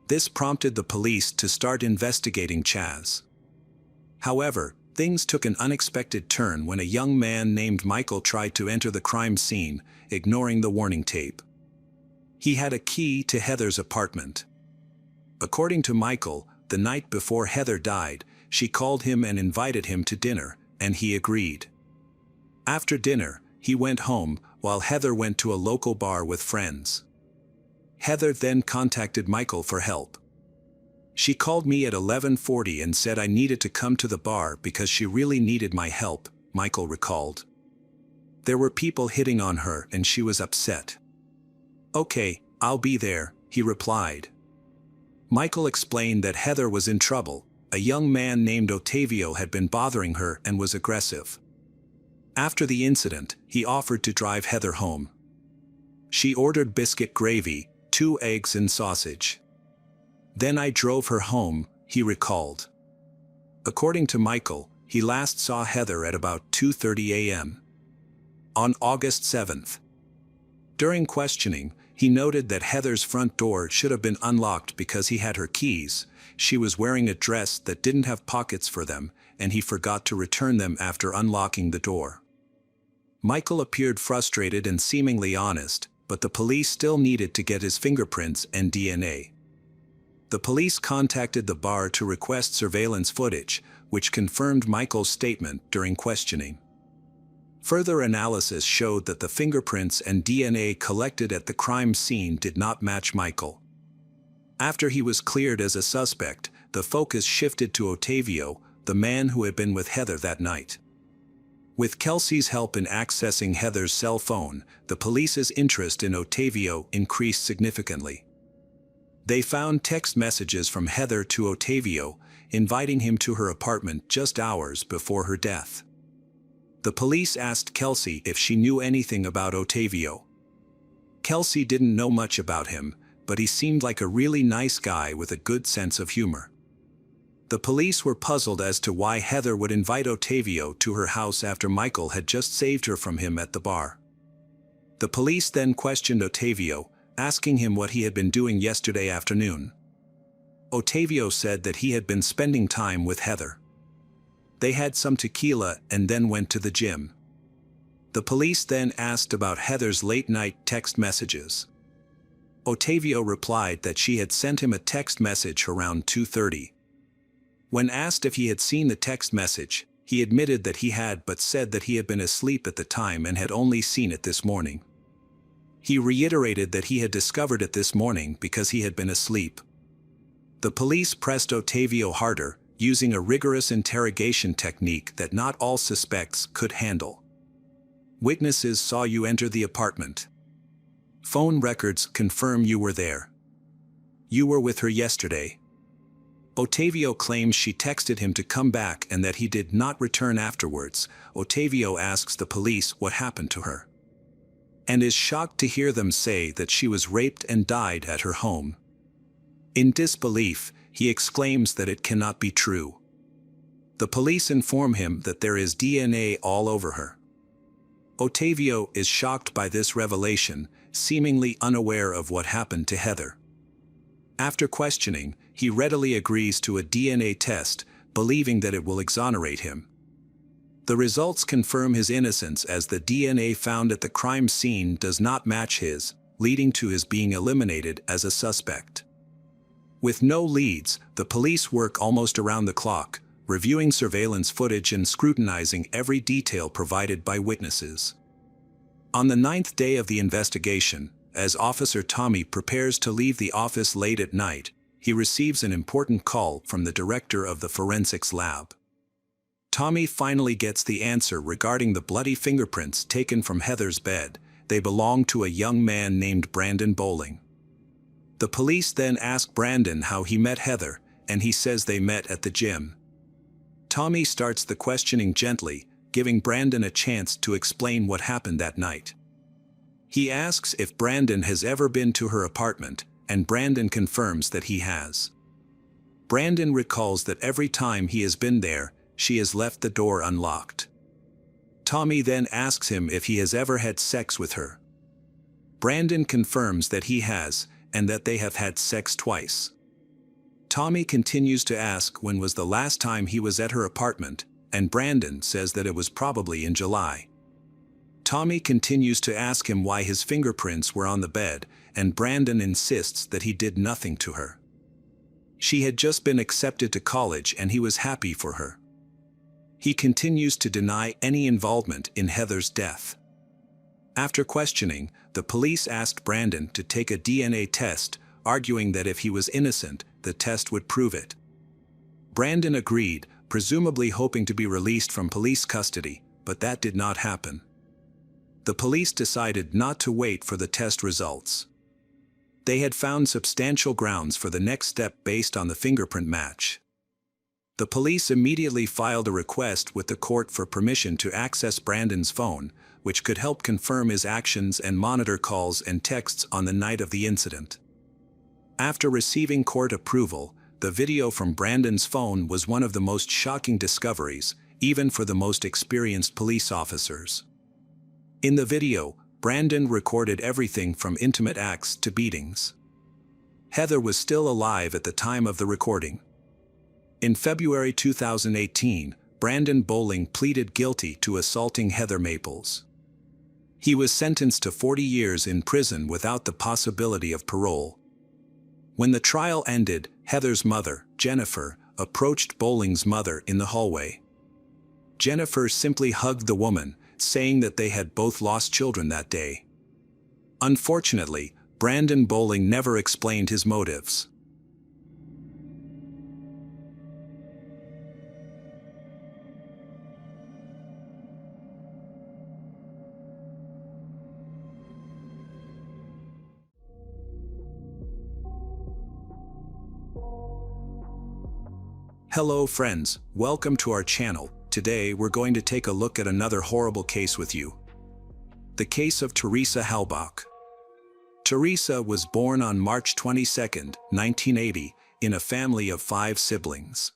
This prompted the police to start investigating Chaz. However, things took an unexpected turn when a young man named Michael tried to enter the crime scene, ignoring the warning tape. He had a key to Heather's apartment. According to Michael, the night before Heather died, she called him and invited him to dinner, and he agreed. After dinner, he went home, while Heather went to a local bar with friends. Heather then contacted Michael for help. She called me at 11:40 and said I needed to come to the bar because she really needed my help, Michael recalled. There were people hitting on her and she was upset. "Okay, I'll be there," he replied. Michael explained that Heather was in trouble. A young man named Ottavio had been bothering her and was aggressive. After the incident, he offered to drive Heather home. She ordered biscuit gravy, 2 eggs and sausage. "Then I drove her home," he recalled. According to Michael, he last saw Heather at about 2:30 a.m. on August 7th. During questioning, he noted that Heather's front door should have been unlocked because he had her keys. She was wearing a dress that didn't have pockets for them, and he forgot to return them after unlocking the door. Michael appeared frustrated and seemingly honest, but the police still needed to get his fingerprints and DNA. The police contacted the bar to request surveillance footage, which confirmed Michael's statement during questioning. Further analysis showed that the fingerprints and DNA collected at the crime scene did not match Michael. After he was cleared as a suspect, the focus shifted to Ottavio, the man who had been with Heather that night. With Kelsey's help in accessing Heather's cell phone, the police's interest in Ottavio increased significantly. They found text messages from Heather to Ottavio, inviting him to her apartment just hours before her death. The police asked Kelsey if she knew anything about Ottavio. Kelsey didn't know much about him, but he seemed like a really nice guy with a good sense of humor. The police were puzzled as to why Heather would invite Ottavio to her house after Michael had just saved her from him at the bar. The police then questioned Ottavio, asking him what he had been doing yesterday afternoon. Ottavio said that he had been spending time with Heather. They had some tequila and then went to the gym. The police then asked about Heather's late-night text messages. Ottavio replied that she had sent him a text message around 2:30. When asked if he had seen the text message, he admitted that he had but said that he had been asleep at the time and had only seen it this morning. He reiterated that he had discovered it this morning because he had been asleep. The police pressed Ottavio harder, using a rigorous interrogation technique that not all suspects could handle. "Witnesses saw you enter the apartment. Phone records confirm you were there. You were with her yesterday." Ottavio claims she texted him to come back and that he did not return afterwards. Ottavio asks the police what happened to her, and is shocked to hear them say that she was raped and died at her home. In disbelief, he exclaims that it cannot be true. The police inform him that there is DNA all over her. Ottavio is shocked by this revelation, seemingly unaware of what happened to Heather. After questioning, he readily agrees to a DNA test, believing that it will exonerate him. The results confirm his innocence as the DNA found at the crime scene does not match his, leading to his being eliminated as a suspect. With no leads, the police work almost around the clock, reviewing surveillance footage and scrutinizing every detail provided by witnesses. On the 9th day of the investigation, as Officer Tommy prepares to leave the office late at night, he receives an important call from the director of the forensics lab. Tommy finally gets the answer regarding the bloody fingerprints taken from Heather's bed. They belong to a young man named Brandon Bowling. The police then ask Brandon how he met Heather, and he says they met at the gym. Tommy starts the questioning gently, giving Brandon a chance to explain what happened that night. He asks if Brandon has ever been to her apartment, and Brandon confirms that he has. Brandon recalls that every time he has been there, she has left the door unlocked. Tommy then asks him if he has ever had sex with her. Brandon confirms that he has, and that they have had sex twice. Tommy continues to ask when was the last time he was at her apartment, and Brandon says that it was probably in July. Tommy continues to ask him why his fingerprints were on the bed, and Brandon insists that he did nothing to her. She had just been accepted to college and he was happy for her. He continues to deny any involvement in Heather's death. After questioning, the police asked Brandon to take a DNA test, arguing that if he was innocent, the test would prove it. Brandon agreed, presumably hoping to be released from police custody, but that did not happen. The police decided not to wait for the test results. They had found substantial grounds for the next step based on the fingerprint match. The police immediately filed a request with the court for permission to access Brandon's phone, which could help confirm his actions and monitor calls and texts on the night of the incident. After receiving court approval, the video from Brandon's phone was one of the most shocking discoveries, even for the most experienced police officers. In the video, Brandon recorded everything from intimate acts to beatings. Heather was still alive at the time of the recording. In February 2018, Brandon Bowling pleaded guilty to assaulting Heather Maples. He was sentenced to 40 years in prison without the possibility of parole. When the trial ended, Heather's mother, Jennifer, approached Bowling's mother in the hallway. Jennifer simply hugged the woman, saying that they had both lost children that day. Unfortunately, Brandon Bowling never explained his motives. Hello friends, welcome to our channel. Today we're going to take a look at another horrible case with you. The case of Teresa Halbach. Teresa was born on March 22, 1980, in a family of 5 siblings.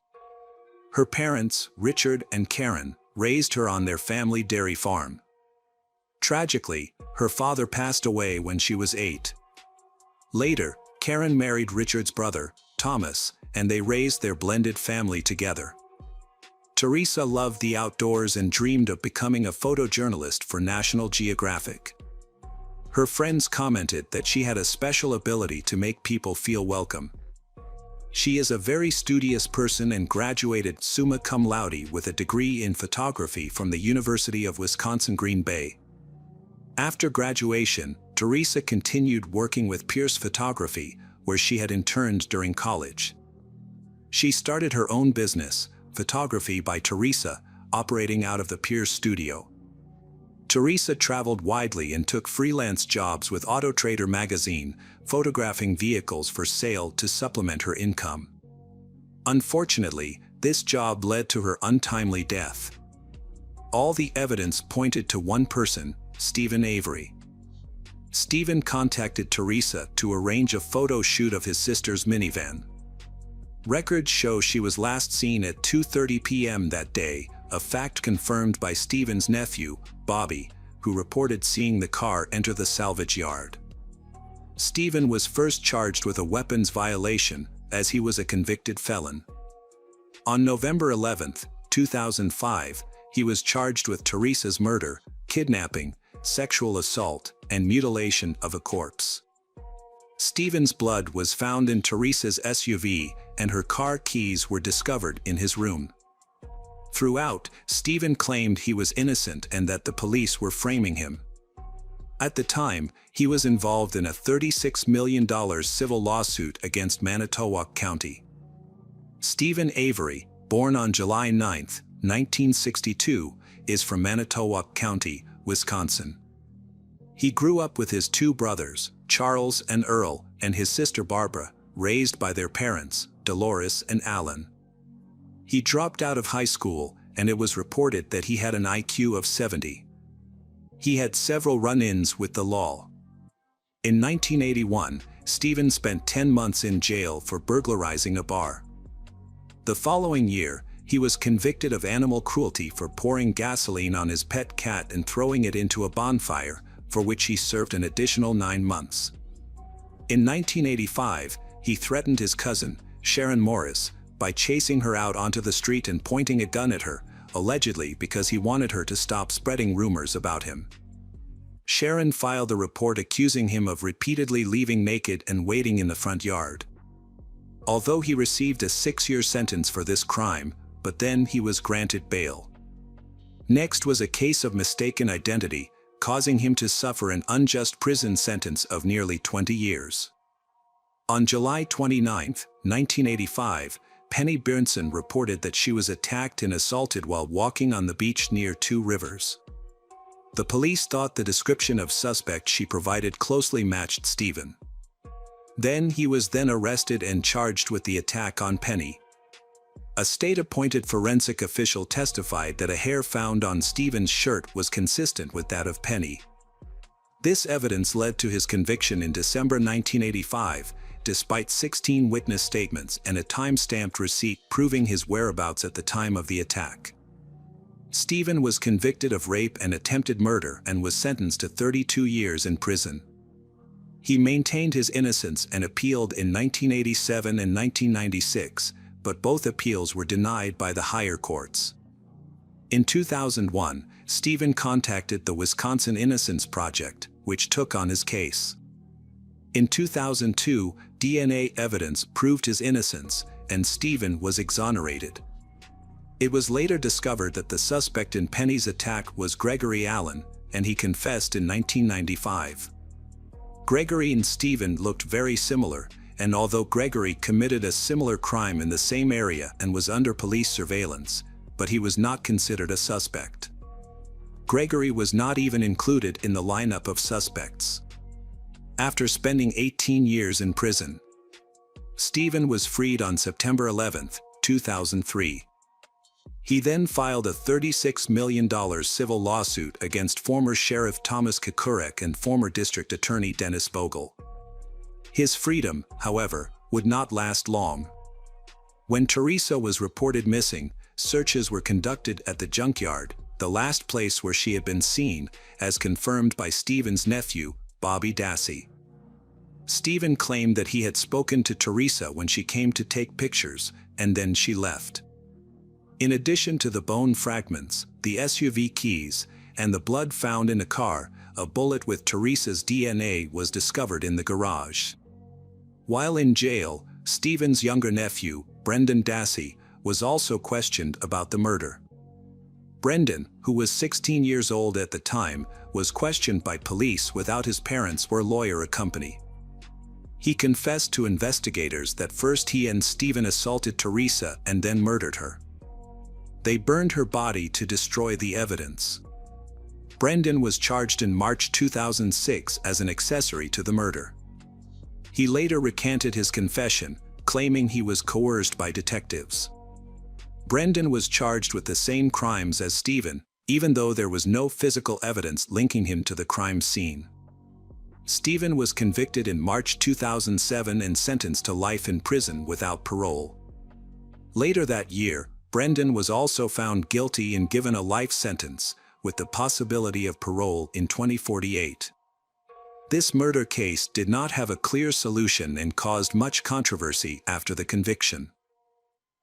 Her parents, Richard and Karen, raised her on their family dairy farm. Tragically, her father passed away when she was 8. Later, Karen married Richard's brother, Thomas, and they raised their blended family together. Teresa loved the outdoors and dreamed of becoming a photojournalist for National Geographic. Her friends commented that she had a special ability to make people feel welcome. She is a very studious person and graduated summa cum laude with a degree in photography from the University of Wisconsin-Green Bay. After graduation, Teresa continued working with Pierce Photography, where she had interned during college. She started her own business, Photography by Teresa, operating out of the Pierce studio. Teresa traveled widely and took freelance jobs with Auto Trader magazine, photographing vehicles for sale to supplement her income. Unfortunately, this job led to her untimely death. All the evidence pointed to one person, Stephen Avery. Stephen contacted Teresa to arrange a photo shoot of his sister's minivan. Records show she was last seen at 2:30 p.m. that day, a fact confirmed by Stephen's nephew, Bobby, who reported seeing the car enter the salvage yard. Stephen was first charged with a weapons violation, as he was a convicted felon. On November 11, 2005, he was charged with Teresa's murder, kidnapping, sexual assault, and mutilation of a corpse. Stephen's blood was found in Teresa's SUV, and her car keys were discovered in his room. Throughout, Stephen claimed he was innocent and that the police were framing him. At the time, he was involved in a $36 million civil lawsuit against Manitowoc County. Stephen Avery, born on July 9, 1962, is from Manitowoc County, Wisconsin. He grew up with his 2 brothers, Charles and Earl, and his sister Barbara, raised by their parents, Dolores and Alan. He dropped out of high school, and it was reported that he had an IQ of 70. He had several run-ins with the law. In 1981, Stephen spent 10 months in jail for burglarizing a bar. The following year, he was convicted of animal cruelty for pouring gasoline on his pet cat and throwing it into a bonfire, for which he served an additional 9 months. In 1985, he threatened his cousin, Sharon Morris, by chasing her out onto the street and pointing a gun at her, allegedly because he wanted her to stop spreading rumors about him. Sharon filed a report accusing him of repeatedly leaving naked and waiting in the front yard. Although he received a 6-year sentence for this crime, but then he was granted bail. Next was a case of mistaken identity, causing him to suffer an unjust prison sentence of nearly 20 years. On July 29, 1985, Penny Bernson reported that she was attacked and assaulted while walking on the beach near Two Rivers. The police thought the description of suspect she provided closely matched Stephen. He was then arrested and charged with the attack on Penny. A state-appointed forensic official testified that a hair found on Stephen's shirt was consistent with that of Penny. This evidence led to his conviction in December 1985, despite 16 witness statements and a time-stamped receipt proving his whereabouts at the time of the attack. Stephen was convicted of rape and attempted murder and was sentenced to 32 years in prison. He maintained his innocence and appealed in 1987 and 1996, but both appeals were denied by the higher courts. In 2001, Stephen contacted the Wisconsin Innocence Project, which took on his case. In 2002, DNA evidence proved his innocence, and Stephen was exonerated. It was later discovered that the suspect in Penny's attack was Gregory Allen, and he confessed in 1995. Gregory and Stephen looked very similar, and although Gregory committed a similar crime in the same area and was under police surveillance, but he was not considered a suspect. Gregory was not even included in the lineup of suspects. After spending 18 years in prison, Stephen was freed on September 11, 2003. He then filed a $36 million civil lawsuit against former Sheriff Thomas Kukurek and former District Attorney Dennis Bogle. His freedom, however, would not last long. When Teresa was reported missing, searches were conducted at the junkyard, the last place where she had been seen, as confirmed by Stephen's nephew, Bobby Dassey. Stephen claimed that he had spoken to Teresa when she came to take pictures, and then she left. In addition to the bone fragments, the SUV keys, and the blood found in the car, a bullet with Teresa's DNA was discovered in the garage. While in jail, Stephen's younger nephew, Brendan Dassey, was also questioned about the murder. Brendan, who was 16 years old at the time, was questioned by police without his parents or lawyer accompany. He confessed to investigators that first he and Stephen assaulted Teresa and then murdered her. They burned her body to destroy the evidence. Brendan was charged in March 2006 as an accessory to the murder. He later recanted his confession, claiming he was coerced by detectives. Brendan was charged with the same crimes as Stephen, even though there was no physical evidence linking him to the crime scene. Stephen was convicted in March 2007 and sentenced to life in prison without parole. Later that year, Brendan was also found guilty and given a life sentence, with the possibility of parole in 2048. This murder case did not have a clear solution and caused much controversy after the conviction.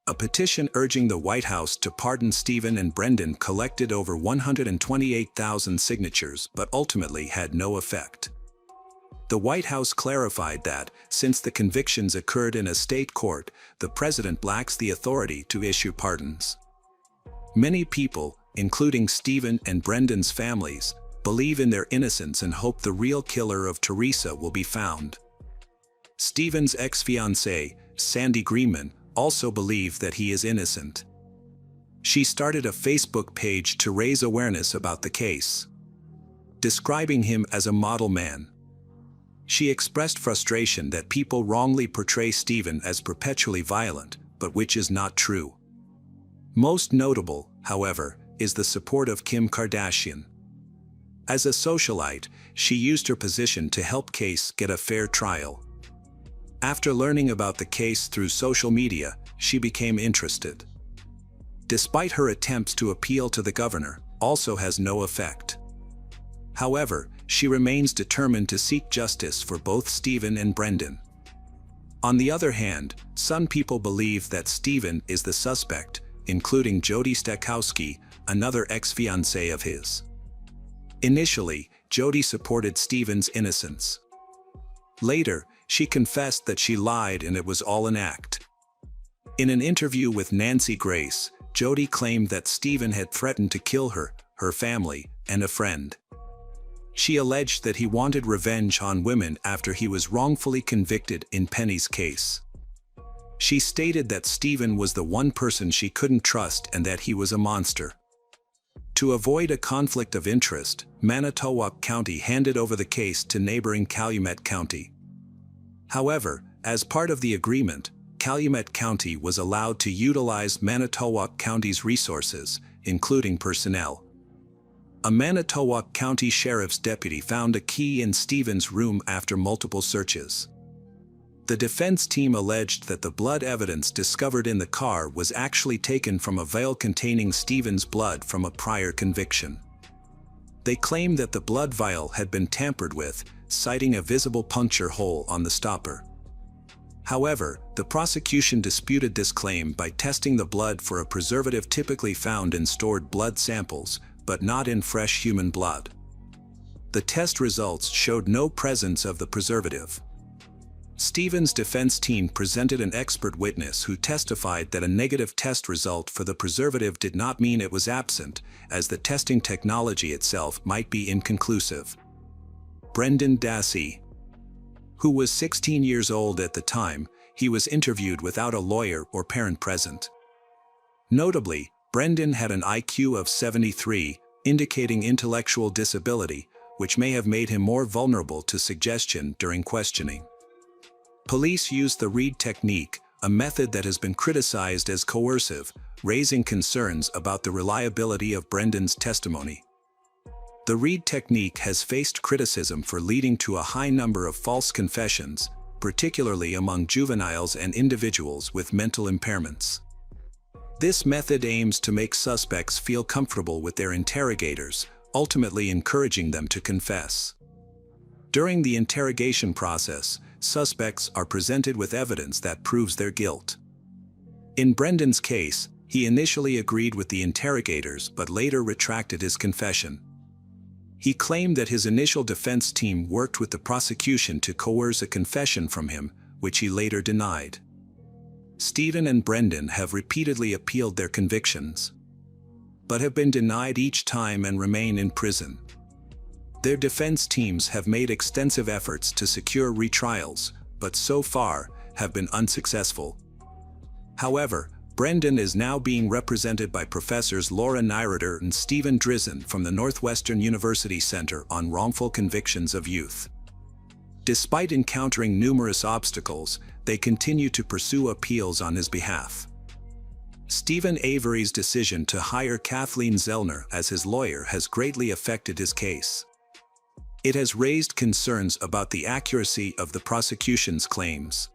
A petition urging the White House to pardon Stephen and Brendan collected over 128,000 signatures but ultimately had no effect. The White House clarified that, since the convictions occurred in a state court, the president lacks the authority to issue pardons. Many people, including Stephen and Brendan's families, believe in their innocence and hope the real killer of Teresa will be found. Stephen's ex-fiancée, Sandy Greenman, also believed that he is innocent. She started a Facebook page to raise awareness about the case, describing him as a model man. She expressed frustration that people wrongly portray Stephen as perpetually violent, but which is not true. Most notable, however, is the support of Kim Kardashian. As a socialite, she used her position to help Case get a fair trial. After learning about the case through social media, she became interested. Despite her attempts to appeal to the governor, also has no effect. However, she remains determined to seek justice for both Stephen and Brendan. On the other hand, some people believe that Stephen is the suspect, including Jody Stakowski, another ex-fiancée of his. Initially, Jody supported Stephen's innocence. Later, she confessed that she lied and it was all an act. In an interview with Nancy Grace, Jody claimed that Stephen had threatened to kill her, her family, and a friend. She alleged that he wanted revenge on women after he was wrongfully convicted in Penny's case. She stated that Stephen was the one person she couldn't trust and that he was a monster. To avoid a conflict of interest, Manitowoc County handed over the case to neighboring Calumet County. However, as part of the agreement, Calumet County was allowed to utilize Manitowoc County's resources, including personnel. A Manitowoc County Sheriff's deputy found a key in Stephen's room after multiple searches. The defense team alleged that the blood evidence discovered in the car was actually taken from a vial containing Stephen's blood from a prior conviction. They claimed that the blood vial had been tampered with, citing a visible puncture hole on the stopper. However, the prosecution disputed this claim by testing the blood for a preservative typically found in stored blood samples, but not in fresh human blood. The test results showed no presence of the preservative. Stephen's defense team presented an expert witness who testified that a negative test result for the preservative did not mean it was absent, as the testing technology itself might be inconclusive. Brendan Dassey, who was 16 years old at the time, he was interviewed without a lawyer or parent present. Notably, Brendan had an IQ of 73, indicating intellectual disability, which may have made him more vulnerable to suggestion during questioning. Police used the Reed technique, a method that has been criticized as coercive, raising concerns about the reliability of Brendan's testimony. The Reed technique has faced criticism for leading to a high number of false confessions, particularly among juveniles and individuals with mental impairments. This method aims to make suspects feel comfortable with their interrogators, ultimately encouraging them to confess. During the interrogation process, suspects are presented with evidence that proves their guilt. In Brendan's case, he initially agreed with the interrogators but later retracted his confession. He claimed that his initial defense team worked with the prosecution to coerce a confession from him, which he later denied. Stephen and Brendan have repeatedly appealed their convictions, but have been denied each time and remain in prison. Their defense teams have made extensive efforts to secure retrials, but so far have been unsuccessful. However, Brendan is now being represented by Professors Laura Nyroder and Stephen Drizin from the Northwestern University Center on Wrongful Convictions of Youth. Despite encountering numerous obstacles, they continue to pursue appeals on his behalf. Stephen Avery's decision to hire Kathleen Zellner as his lawyer has greatly affected his case. It has raised concerns about the accuracy of the prosecution's claims.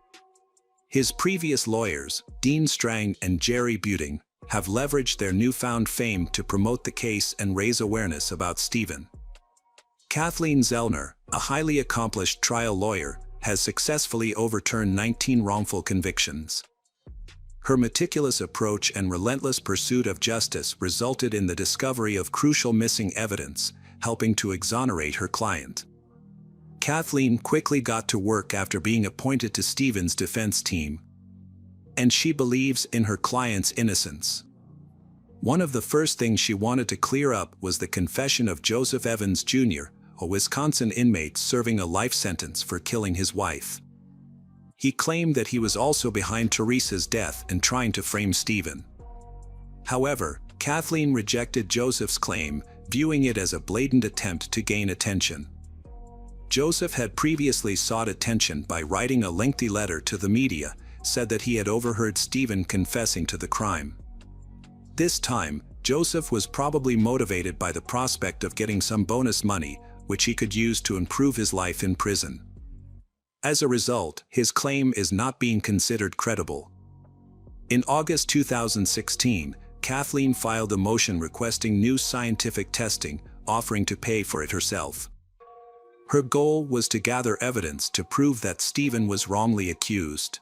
His previous lawyers, Dean Strang and Jerry Buting, have leveraged their newfound fame to promote the case and raise awareness about Stephen. Kathleen Zellner, a highly accomplished trial lawyer, has successfully overturned 19 wrongful convictions. Her meticulous approach and relentless pursuit of justice resulted in the discovery of crucial missing evidence, helping to exonerate her client. Kathleen quickly got to work after being appointed to Stephen's defense team, and she believes in her client's innocence. One of the first things she wanted to clear up was the confession of Joseph Evans Jr., a Wisconsin inmate serving a life sentence for killing his wife. He claimed that he was also behind Teresa's death and trying to frame Stephen. However, Kathleen rejected Joseph's claim, viewing it as a blatant attempt to gain attention. Joseph had previously sought attention by writing a lengthy letter to the media, said that he had overheard Stephen confessing to the crime. This time, Joseph was probably motivated by the prospect of getting some bonus money, which he could use to improve his life in prison. As a result, his claim is not being considered credible. In August 2016, Kathleen filed a motion requesting new scientific testing, offering to pay for it herself. Her goal was to gather evidence to prove that Stephen was wrongly accused.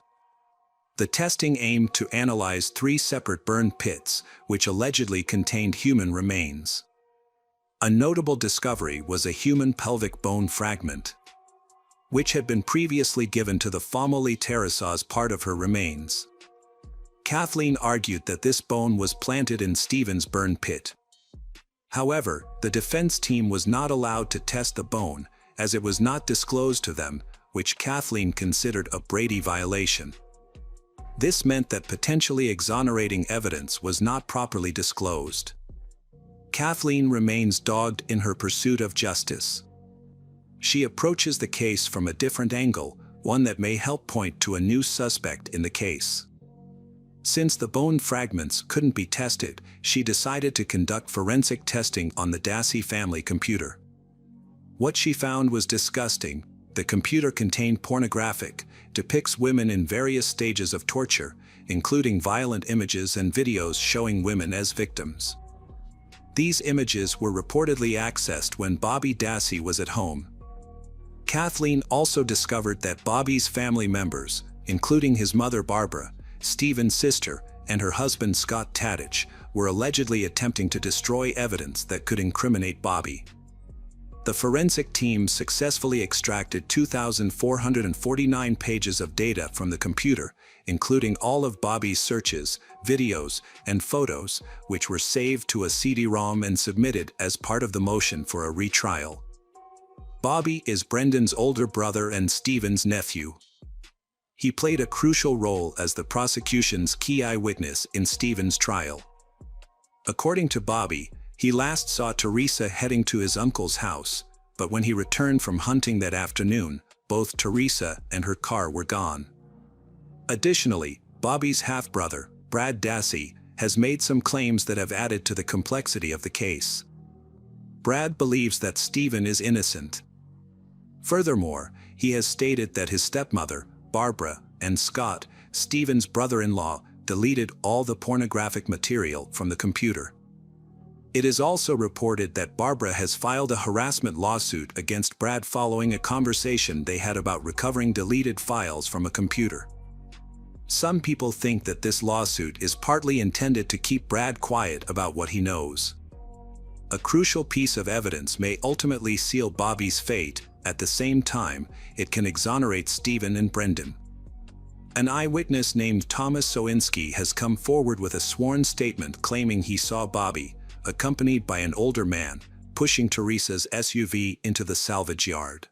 The testing aimed to analyze 3 separate burn pits, which allegedly contained human remains. A notable discovery was a human pelvic bone fragment, which had been previously given to the family Teresa as part of her remains. Kathleen argued that this bone was planted in Stephen's burn pit. However, the defense team was not allowed to test the bone, as it was not disclosed to them, which Kathleen considered a Brady violation. This meant that potentially exonerating evidence was not properly disclosed. Kathleen remains dogged in her pursuit of justice. She approaches the case from a different angle, one that may help point to a new suspect in the case. Since the bone fragments couldn't be tested, she decided to conduct forensic testing on the Dassey family computer. What she found was disgusting. The computer contained pornographic, depicts women in various stages of torture, including violent images and videos showing women as victims. These images were reportedly accessed when Bobby Dassey was at home. Kathleen also discovered that Bobby's family members, including his mother Barbara, Stephen's sister, and her husband Scott Tadich, were allegedly attempting to destroy evidence that could incriminate Bobby. The forensic team successfully extracted 2,449 pages of data from the computer, including all of Bobby's searches, videos, and photos, which were saved to a CD-ROM and submitted as part of the motion for a retrial. Bobby is Brendan's older brother and Stephen's nephew. He played a crucial role as the prosecution's key eyewitness in Stephen's trial. According to Bobby, he last saw Teresa heading to his uncle's house, but when he returned from hunting that afternoon, both Teresa and her car were gone. Additionally, Bobby's half-brother, Brad Dassey, has made some claims that have added to the complexity of the case. Brad believes that Stephen is innocent. Furthermore, he has stated that his stepmother, Barbara, and Scott, Stephen's brother-in-law, deleted all the pornographic material from the computer. It is also reported that Barbara has filed a harassment lawsuit against Brad following a conversation they had about recovering deleted files from a computer. Some people think that this lawsuit is partly intended to keep Brad quiet about what he knows. A crucial piece of evidence may ultimately seal Bobby's fate. At the same time, it can exonerate Stephen and Brendan. An eyewitness named Thomas Sowinski has come forward with a sworn statement claiming he saw Bobby, accompanied by an older man, pushing Teresa's SUV into the salvage yard.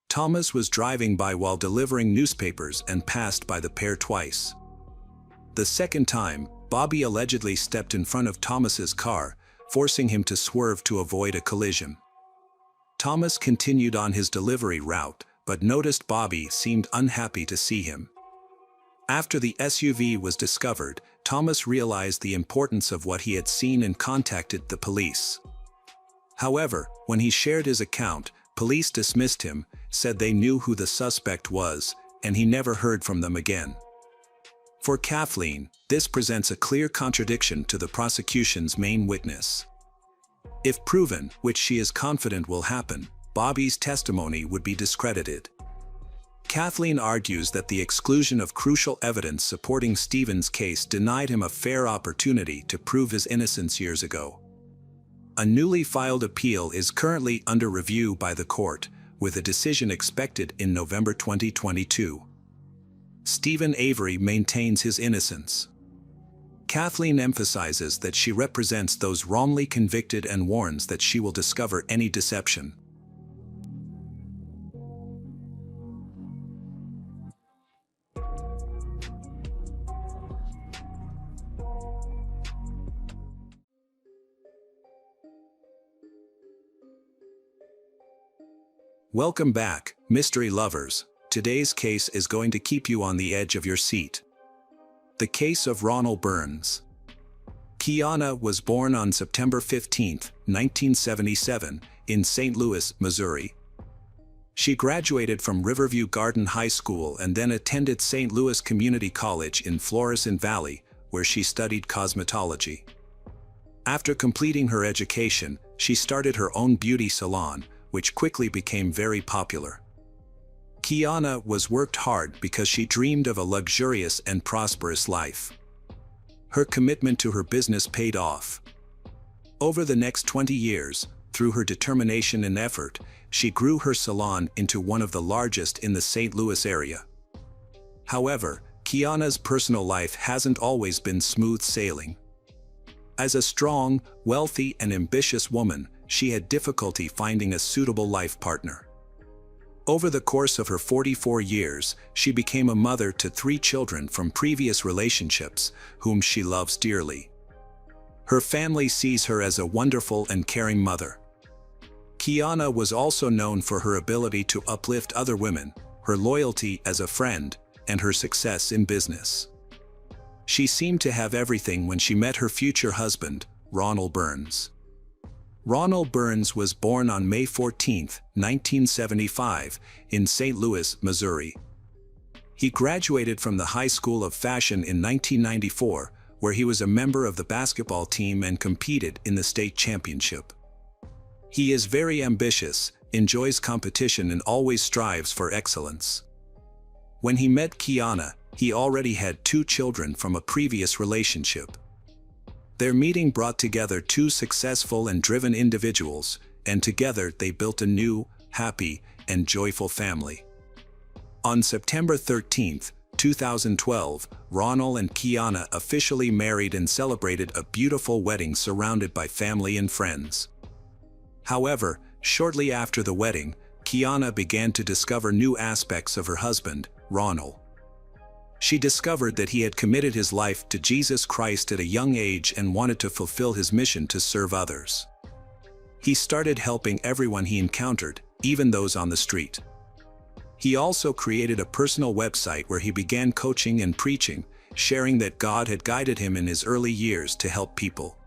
Thomas was driving by while delivering newspapers and passed by the pair twice. The second time, Bobby allegedly stepped in front of Thomas's car, forcing him to swerve to avoid a collision. Thomas continued on his delivery route, but noticed Bobby seemed unhappy to see him. After the SUV was discovered, Thomas realized the importance of what he had seen and contacted the police. However, when he shared his account, police dismissed him, said they knew who the suspect was, and he never heard from them again. For Kathleen, this presents a clear contradiction to the prosecution's main witness. If proven, which she is confident will happen, Bobby's testimony would be discredited. Kathleen argues that the exclusion of crucial evidence supporting Stephen's case denied him a fair opportunity to prove his innocence years ago. A newly filed appeal is currently under review by the court, with a decision expected in November 2022. Stephen Avery maintains his innocence. Kathleen emphasizes that she represents those wrongly convicted and warns that she will discover any deception. Welcome back, mystery lovers. Today's case is going to keep you on the edge of your seat. The case of Ronald Burns. Kiana was born on September 15, 1977, in St. Louis, Missouri. She graduated from Riverview Garden High School and then attended St. Louis Community College in Florissant Valley, where she studied cosmetology. After completing her education, she started her own beauty salon, which quickly became very popular. Kiana worked hard because she dreamed of a luxurious and prosperous life. Her commitment to her business paid off. Over the next 20 years, through her determination and effort, she grew her salon into one of the largest in the St. Louis area. However, Kiana's personal life hasn't always been smooth sailing. As a strong, wealthy, and ambitious woman, she had difficulty finding a suitable life partner. Over the course of her 44 years, she became a mother to 3 children from previous relationships, whom she loves dearly. Her family sees her as a wonderful and caring mother. Kiana was also known for her ability to uplift other women, her loyalty as a friend, and her success in business. She seemed to have everything when she met her future husband, Ronald Burns. Ronald Burns was born on May 14, 1975, in St. Louis, Missouri. He graduated from the High School of Fashion in 1994, where he was a member of the basketball team and competed in the state championship. He is very ambitious, enjoys competition, and always strives for excellence. When he met Kiana, he already had 2 children from a previous relationship. Their meeting brought together 2 successful and driven individuals, and together they built a new, happy, and joyful family. On September 13, 2012, Ronald and Kiana officially married and celebrated a beautiful wedding surrounded by family and friends. However, shortly after the wedding, Kiana began to discover new aspects of her husband, Ronald. She discovered that he had committed his life to Jesus Christ at a young age and wanted to fulfill his mission to serve others. He started helping everyone he encountered, even those on the street. He also created a personal website where he began coaching and preaching, sharing that God had guided him in his early years to help people.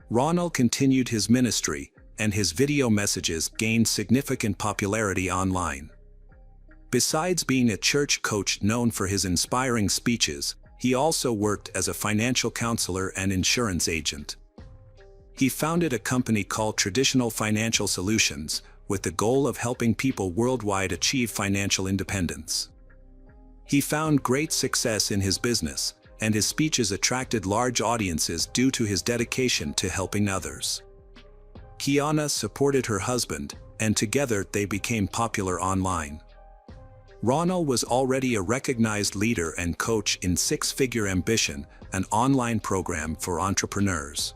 Ronald continued his ministry, and his video messages gained significant popularity online. Besides being a church coach known for his inspiring speeches, he also worked as a financial counselor and insurance agent. He founded a company called Traditional Financial Solutions, with the goal of helping people worldwide achieve financial independence. He found great success in his business, and his speeches attracted large audiences due to his dedication to helping others. Kiana supported her husband, and together they became popular online. Ronald was already a recognized leader and coach in Six-Figure Ambition, an online program for entrepreneurs.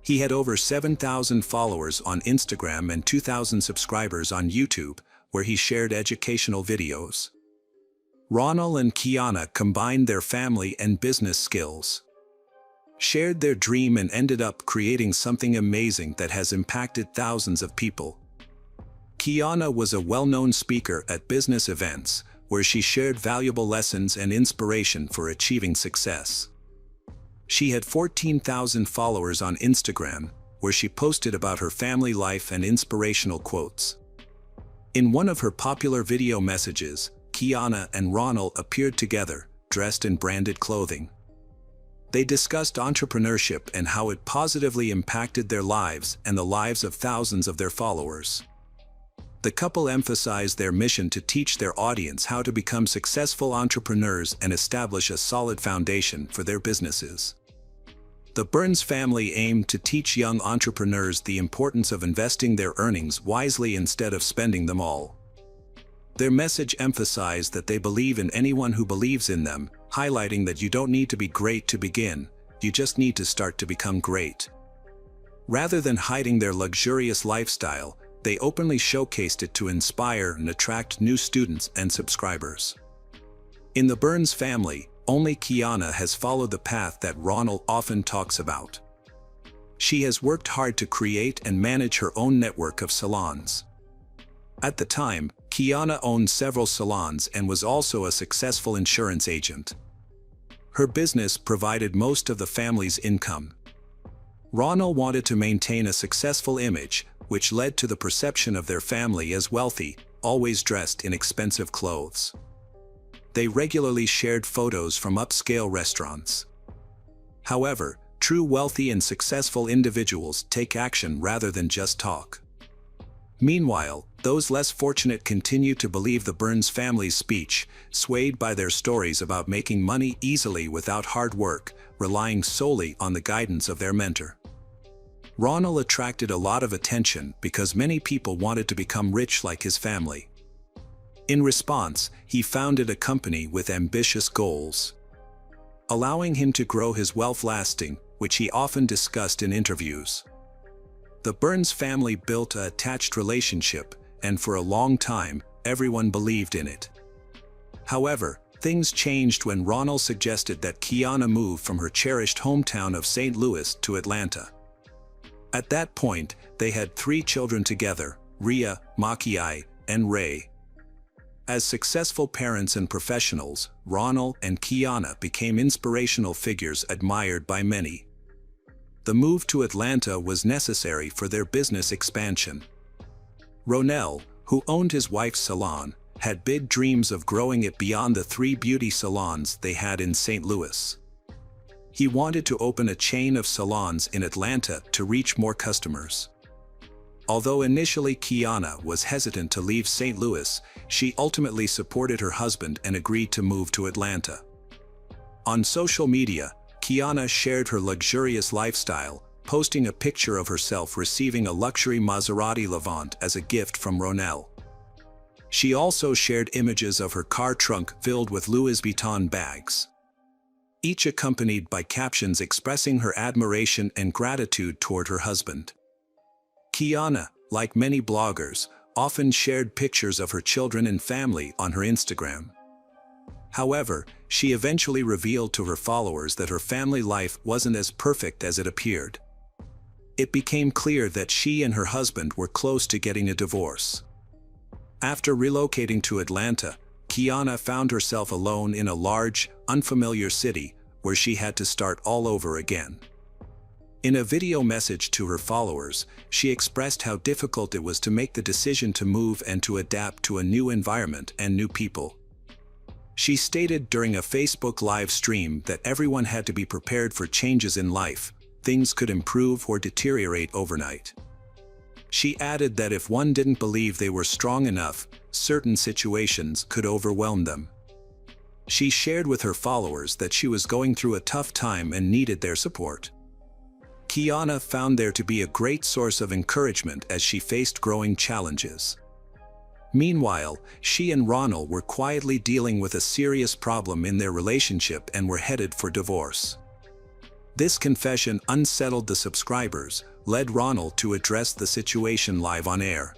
He had over 7,000 followers on Instagram and 2,000 subscribers on YouTube, where he shared educational videos. Ronald and Kiana combined their family and business skills, shared their dream, and ended up creating something amazing that has impacted thousands of people. Kiana was a well-known speaker at business events, where she shared valuable lessons and inspiration for achieving success. She had 14,000 followers on Instagram, where she posted about her family life and inspirational quotes. In one of her popular video messages, Kiana and Ronald appeared together, dressed in branded clothing. They discussed entrepreneurship and how it positively impacted their lives and the lives of thousands of their followers. The couple emphasized their mission to teach their audience how to become successful entrepreneurs and establish a solid foundation for their businesses. The Burns family aimed to teach young entrepreneurs the importance of investing their earnings wisely instead of spending them all. Their message emphasized that they believe in anyone who believes in them, highlighting that you don't need to be great to begin, you just need to start to become great. Rather than hiding their luxurious lifestyle, they openly showcased it to inspire and attract new students and subscribers. In the Burns family, only Kiana has followed the path that Ronald often talks about. She has worked hard to create and manage her own network of salons. At the time, Kiana owned several salons and was also a successful insurance agent. Her business provided most of the family's income. Ronald wanted to maintain a successful image, which led to the perception of their family as wealthy, always dressed in expensive clothes. They regularly shared photos from upscale restaurants. However, true wealthy and successful individuals take action rather than just talk. Meanwhile, those less fortunate continue to believe the Burns family's speech, swayed by their stories about making money easily without hard work, relying solely on the guidance of their mentor. Ronald attracted a lot of attention because many people wanted to become rich like his family. In response, he founded a company with ambitious goals, allowing him to grow his wealth lasting, which he often discussed in interviews. The Burns family built an attached relationship, and for a long time, everyone believed in it. However, things changed when Ronald suggested that Kiana move from her cherished hometown of St. Louis to Atlanta. At that point, they had 3 children together, Rhea, Makiai, and Ray. As successful parents and professionals, Ronald and Kiana became inspirational figures admired by many. The move to Atlanta was necessary for their business expansion. Ronald, who owned his wife's salon, had big dreams of growing it beyond the 3 beauty salons they had in St. Louis. He wanted to open a chain of salons in Atlanta to reach more customers. Although initially Kiana was hesitant to leave St. Louis, she ultimately supported her husband and agreed to move to Atlanta. On social media, Kiana shared her luxurious lifestyle, posting a picture of herself receiving a luxury Maserati Levant as a gift from Ronald. She also shared images of her car trunk filled with Louis Vuitton bags, each accompanied by captions expressing her admiration and gratitude toward her husband. Kiana, like many bloggers, often shared pictures of her children and family on her Instagram. However, she eventually revealed to her followers that her family life wasn't as perfect as it appeared. It became clear that she and her husband were close to getting a divorce. After relocating to Atlanta, Kiana found herself alone in a large, unfamiliar city where she had to start all over again. In a video message to her followers, she expressed how difficult it was to make the decision to move and to adapt to a new environment and new people. She stated during a Facebook live stream that everyone had to be prepared for changes in life. Things could improve or deteriorate overnight. She added that if one didn't believe they were strong enough, certain situations could overwhelm them. She shared with her followers that she was going through a tough time and needed their support. Kiana found there to be a great source of encouragement as she faced growing challenges. Meanwhile, she and Ronald were quietly dealing with a serious problem in their relationship and were headed for divorce. This confession unsettled the subscribers, led Ronald to address the situation live on air.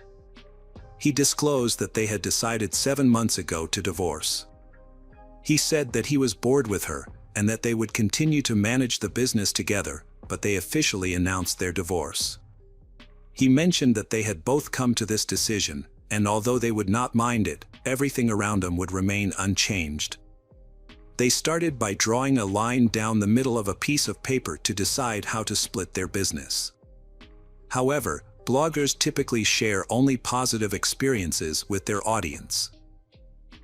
He disclosed that they had decided 7 months ago to divorce. He said that he was bored with her and that they would continue to manage the business together, but they officially announced their divorce. He mentioned that they had both come to this decision, and although they would not mind it, everything around them would remain unchanged. They started by drawing a line down the middle of a piece of paper to decide how to split their business. However, bloggers typically share only positive experiences with their audience.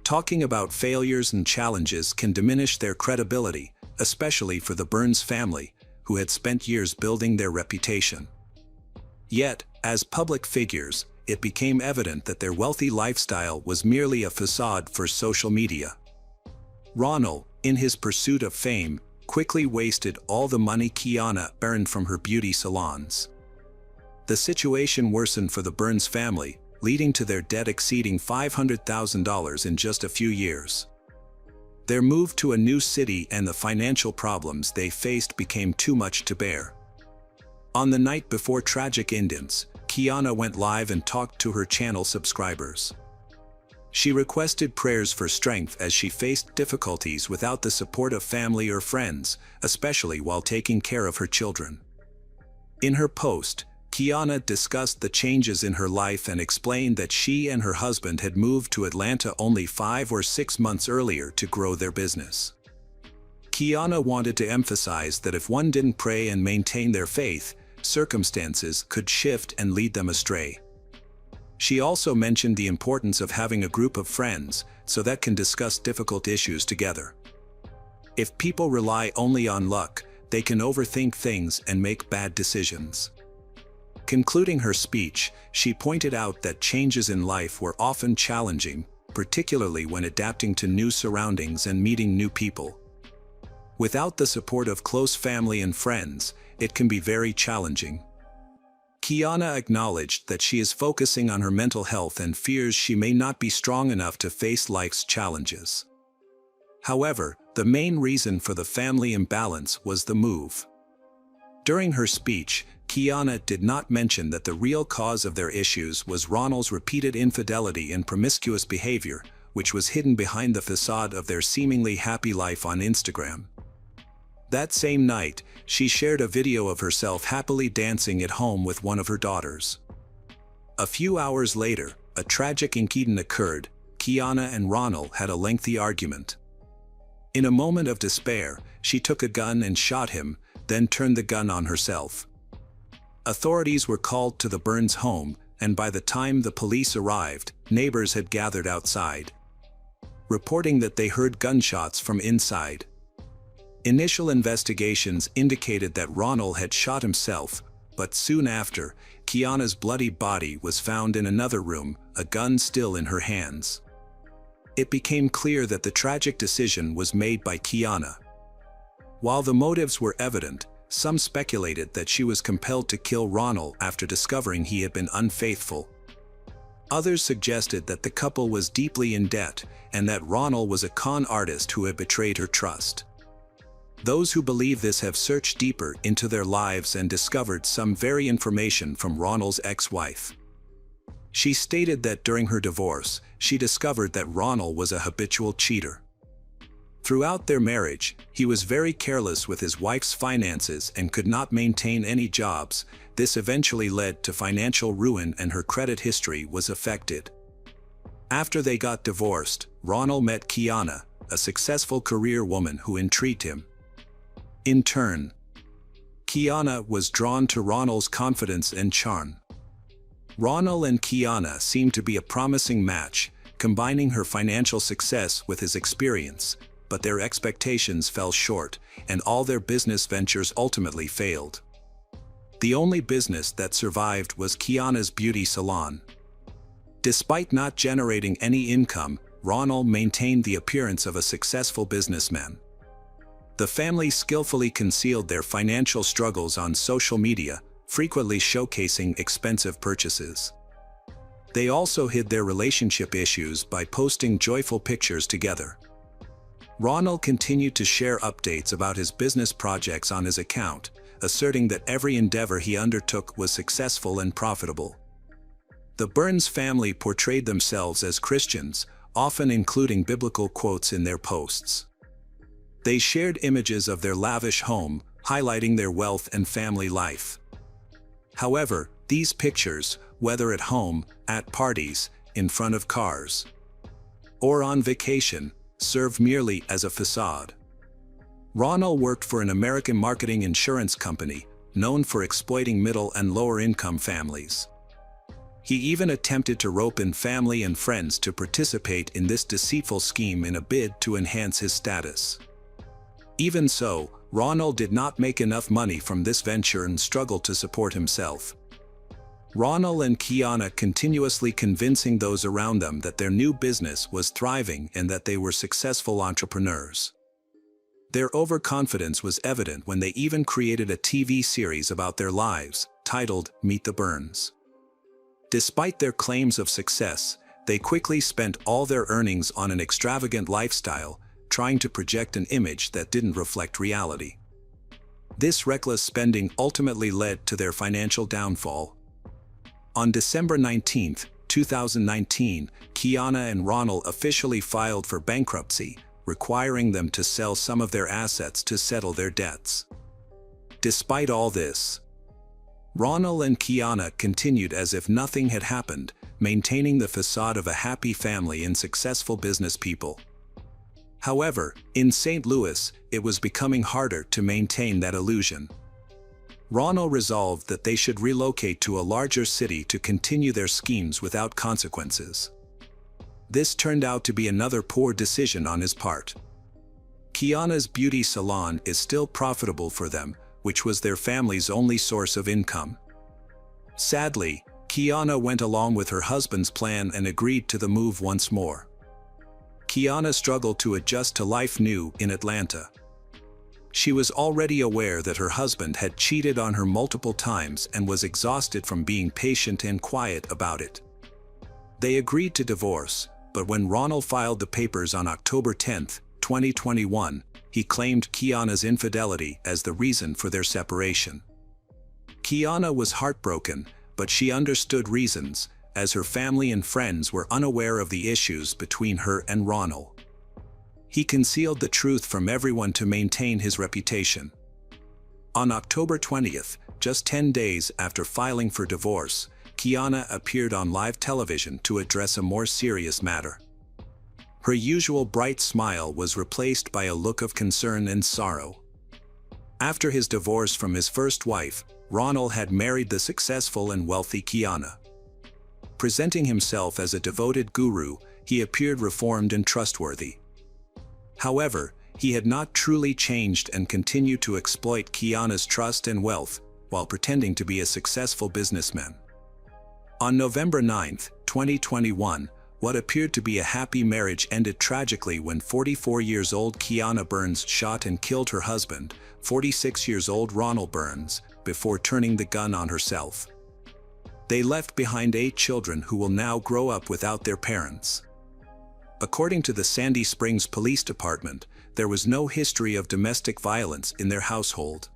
Talking about failures and challenges can diminish their credibility, especially for the Burns family, who had spent years building their reputation. Yet, as public figures, it became evident that their wealthy lifestyle was merely a facade for social media. Ronald, in his pursuit of fame, quickly wasted all the money Kiana earned from her beauty salons. The situation worsened for the Burns family, leading to their debt exceeding $500,000 in just a few years. Their move to a new city and the financial problems they faced became too much to bear. On the night before tragic endings, Kiana went live and talked to her channel subscribers. She requested prayers for strength as she faced difficulties without the support of family or friends, especially while taking care of her children. In her post, Kiana discussed the changes in her life and explained that she and her husband had moved to Atlanta only 5 or 6 months earlier to grow their business. Kiana wanted to emphasize that if one didn't pray and maintain their faith, circumstances could shift and lead them astray. She also mentioned the importance of having a group of friends so that can discuss difficult issues together. If people rely only on luck, they can overthink things and make bad decisions. Concluding her speech, she pointed out that changes in life were often challenging, particularly when adapting to new surroundings and meeting new people. Without the support of close family and friends, it can be very challenging. Kiana acknowledged that she is focusing on her mental health and fears she may not be strong enough to face life's challenges. However, the main reason for the family imbalance was the move. During her speech, Kiana did not mention that the real cause of their issues was Ronald's repeated infidelity and promiscuous behavior, which was hidden behind the facade of their seemingly happy life on Instagram. That same night, she shared a video of herself happily dancing at home with one of her daughters. A few hours later, a tragic incident occurred. Kiana and Ronald had a lengthy argument. In a moment of despair, she took a gun and shot him, then turned the gun on herself. Authorities were called to the Burns home, and by the time the police arrived, neighbors had gathered outside, reporting that they heard gunshots from inside. Initial investigations indicated that Ronald had shot himself, but soon after, Kiana's bloody body was found in another room, a gun still in her hands. It became clear that the tragic decision was made by Kiana. While the motives were evident, some speculated that she was compelled to kill Ronald after discovering he had been unfaithful. Others suggested that the couple was deeply in debt and that Ronald was a con artist who had betrayed her trust. Those who believe this have searched deeper into their lives and discovered some very information from Ronald's ex-wife. She stated that during her divorce, she discovered that Ronald was a habitual cheater. Throughout their marriage, he was very careless with his wife's finances and could not maintain any jobs. This eventually led to financial ruin and her credit history was affected. After they got divorced, Ronald met Kiana, a successful career woman who intrigued him. In turn, Kiana was drawn to Ronald's confidence and charm. Ronald and Kiana seemed to be a promising match, combining her financial success with his experience, but their expectations fell short, and all their business ventures ultimately failed. The only business that survived was Kiana's beauty salon. Despite not generating any income, Ronald maintained the appearance of a successful businessman. The family skillfully concealed their financial struggles on social media, frequently showcasing expensive purchases. They also hid their relationship issues by posting joyful pictures together. Ronald continued to share updates about his business projects on his account, asserting that every endeavor he undertook was successful and profitable. The Burns family portrayed themselves as Christians, often including biblical quotes in their posts. They shared images of their lavish home, highlighting their wealth and family life. However, these pictures, whether at home, at parties, in front of cars, or on vacation, served merely as a facade. Ronald worked for an American marketing insurance company, known for exploiting middle and lower-income families. He even attempted to rope in family and friends to participate in this deceitful scheme in a bid to enhance his status. Even so, Ronald did not make enough money from this venture and struggled to support himself. Ronald and Kiana continuously convincing those around them that their new business was thriving and that they were successful entrepreneurs. Their overconfidence was evident when they even created a TV series about their lives, titled Meet the Burns. Despite their claims of success, they quickly spent all their earnings on an extravagant lifestyle, trying to project an image that didn't reflect reality. This reckless spending ultimately led to their financial downfall. On December 19, 2019, Kiana and Ronald officially filed for bankruptcy, requiring them to sell some of their assets to settle their debts. Despite all this, Ronald and Kiana continued as if nothing had happened, maintaining the facade of a happy family and successful business people. However, in St. Louis, it was becoming harder to maintain that illusion. Ronald resolved that they should relocate to a larger city to continue their schemes without consequences. This turned out to be another poor decision on his part. Kiana's beauty salon is still profitable for them, which was their family's only source of income. Sadly, Kiana went along with her husband's plan and agreed to the move once more. Kiana struggled to adjust to life new in Atlanta. She was already aware that her husband had cheated on her multiple times and was exhausted from being patient and quiet about it. They agreed to divorce, but when Ronald filed the papers on October 10, 2021, he claimed Kiana's infidelity as the reason for their separation. Kiana was heartbroken, but she understood reasons, as her family and friends were unaware of the issues between her and Ronald. He concealed the truth from everyone to maintain his reputation. On October 20th, just 10 days after filing for divorce, Kiana appeared on live television to address a more serious matter. Her usual bright smile was replaced by a look of concern and sorrow. After his divorce from his first wife, Ronald had married the successful and wealthy Kiana. Presenting himself as a devoted guru, he appeared reformed and trustworthy. However, he had not truly changed and continued to exploit Kiana's trust and wealth, while pretending to be a successful businessman. On November 9, 2021, what appeared to be a happy marriage ended tragically when 44-year-old Kiana Burns shot and killed her husband, 46-year-old Ronald Burns, before turning the gun on herself. They left behind 8 children who will now grow up without their parents. According to the Sandy Springs Police Department, there was no history of domestic violence in their household.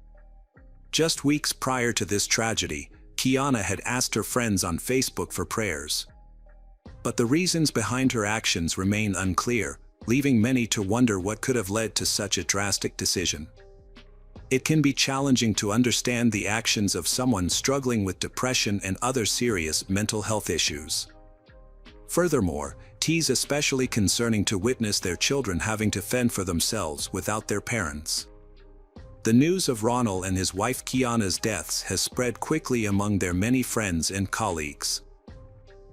Just weeks prior to this tragedy, Kiana had asked her friends on Facebook for prayers. But the reasons behind her actions remain unclear, leaving many to wonder what could have led to such a drastic decision. It can be challenging to understand the actions of someone struggling with depression and other serious mental health issues. Furthermore, it is especially concerning to witness their children having to fend for themselves without their parents. The news of Ronald and his wife Kiana's deaths has spread quickly among their many friends and colleagues.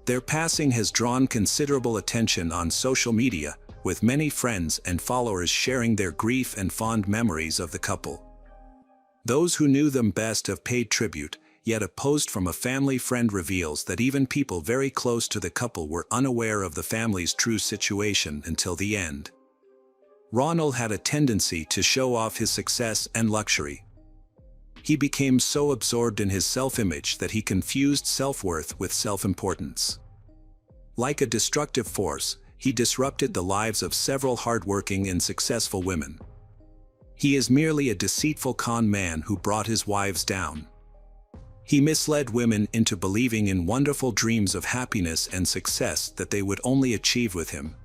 Their passing has drawn considerable attention on social media, with many friends and followers sharing their grief and fond memories of the couple. Those who knew them best have paid tribute, yet a post from a family friend reveals that even people very close to the couple were unaware of the family's true situation until the end. Ronald had a tendency to show off his success and luxury. He became so absorbed in his self-image that he confused self-worth with self-importance. Like a destructive force, he disrupted the lives of several hard-working and successful women. He is merely a deceitful con man who brought his wives down. He misled women into believing in wonderful dreams of happiness and success that they would only achieve with him,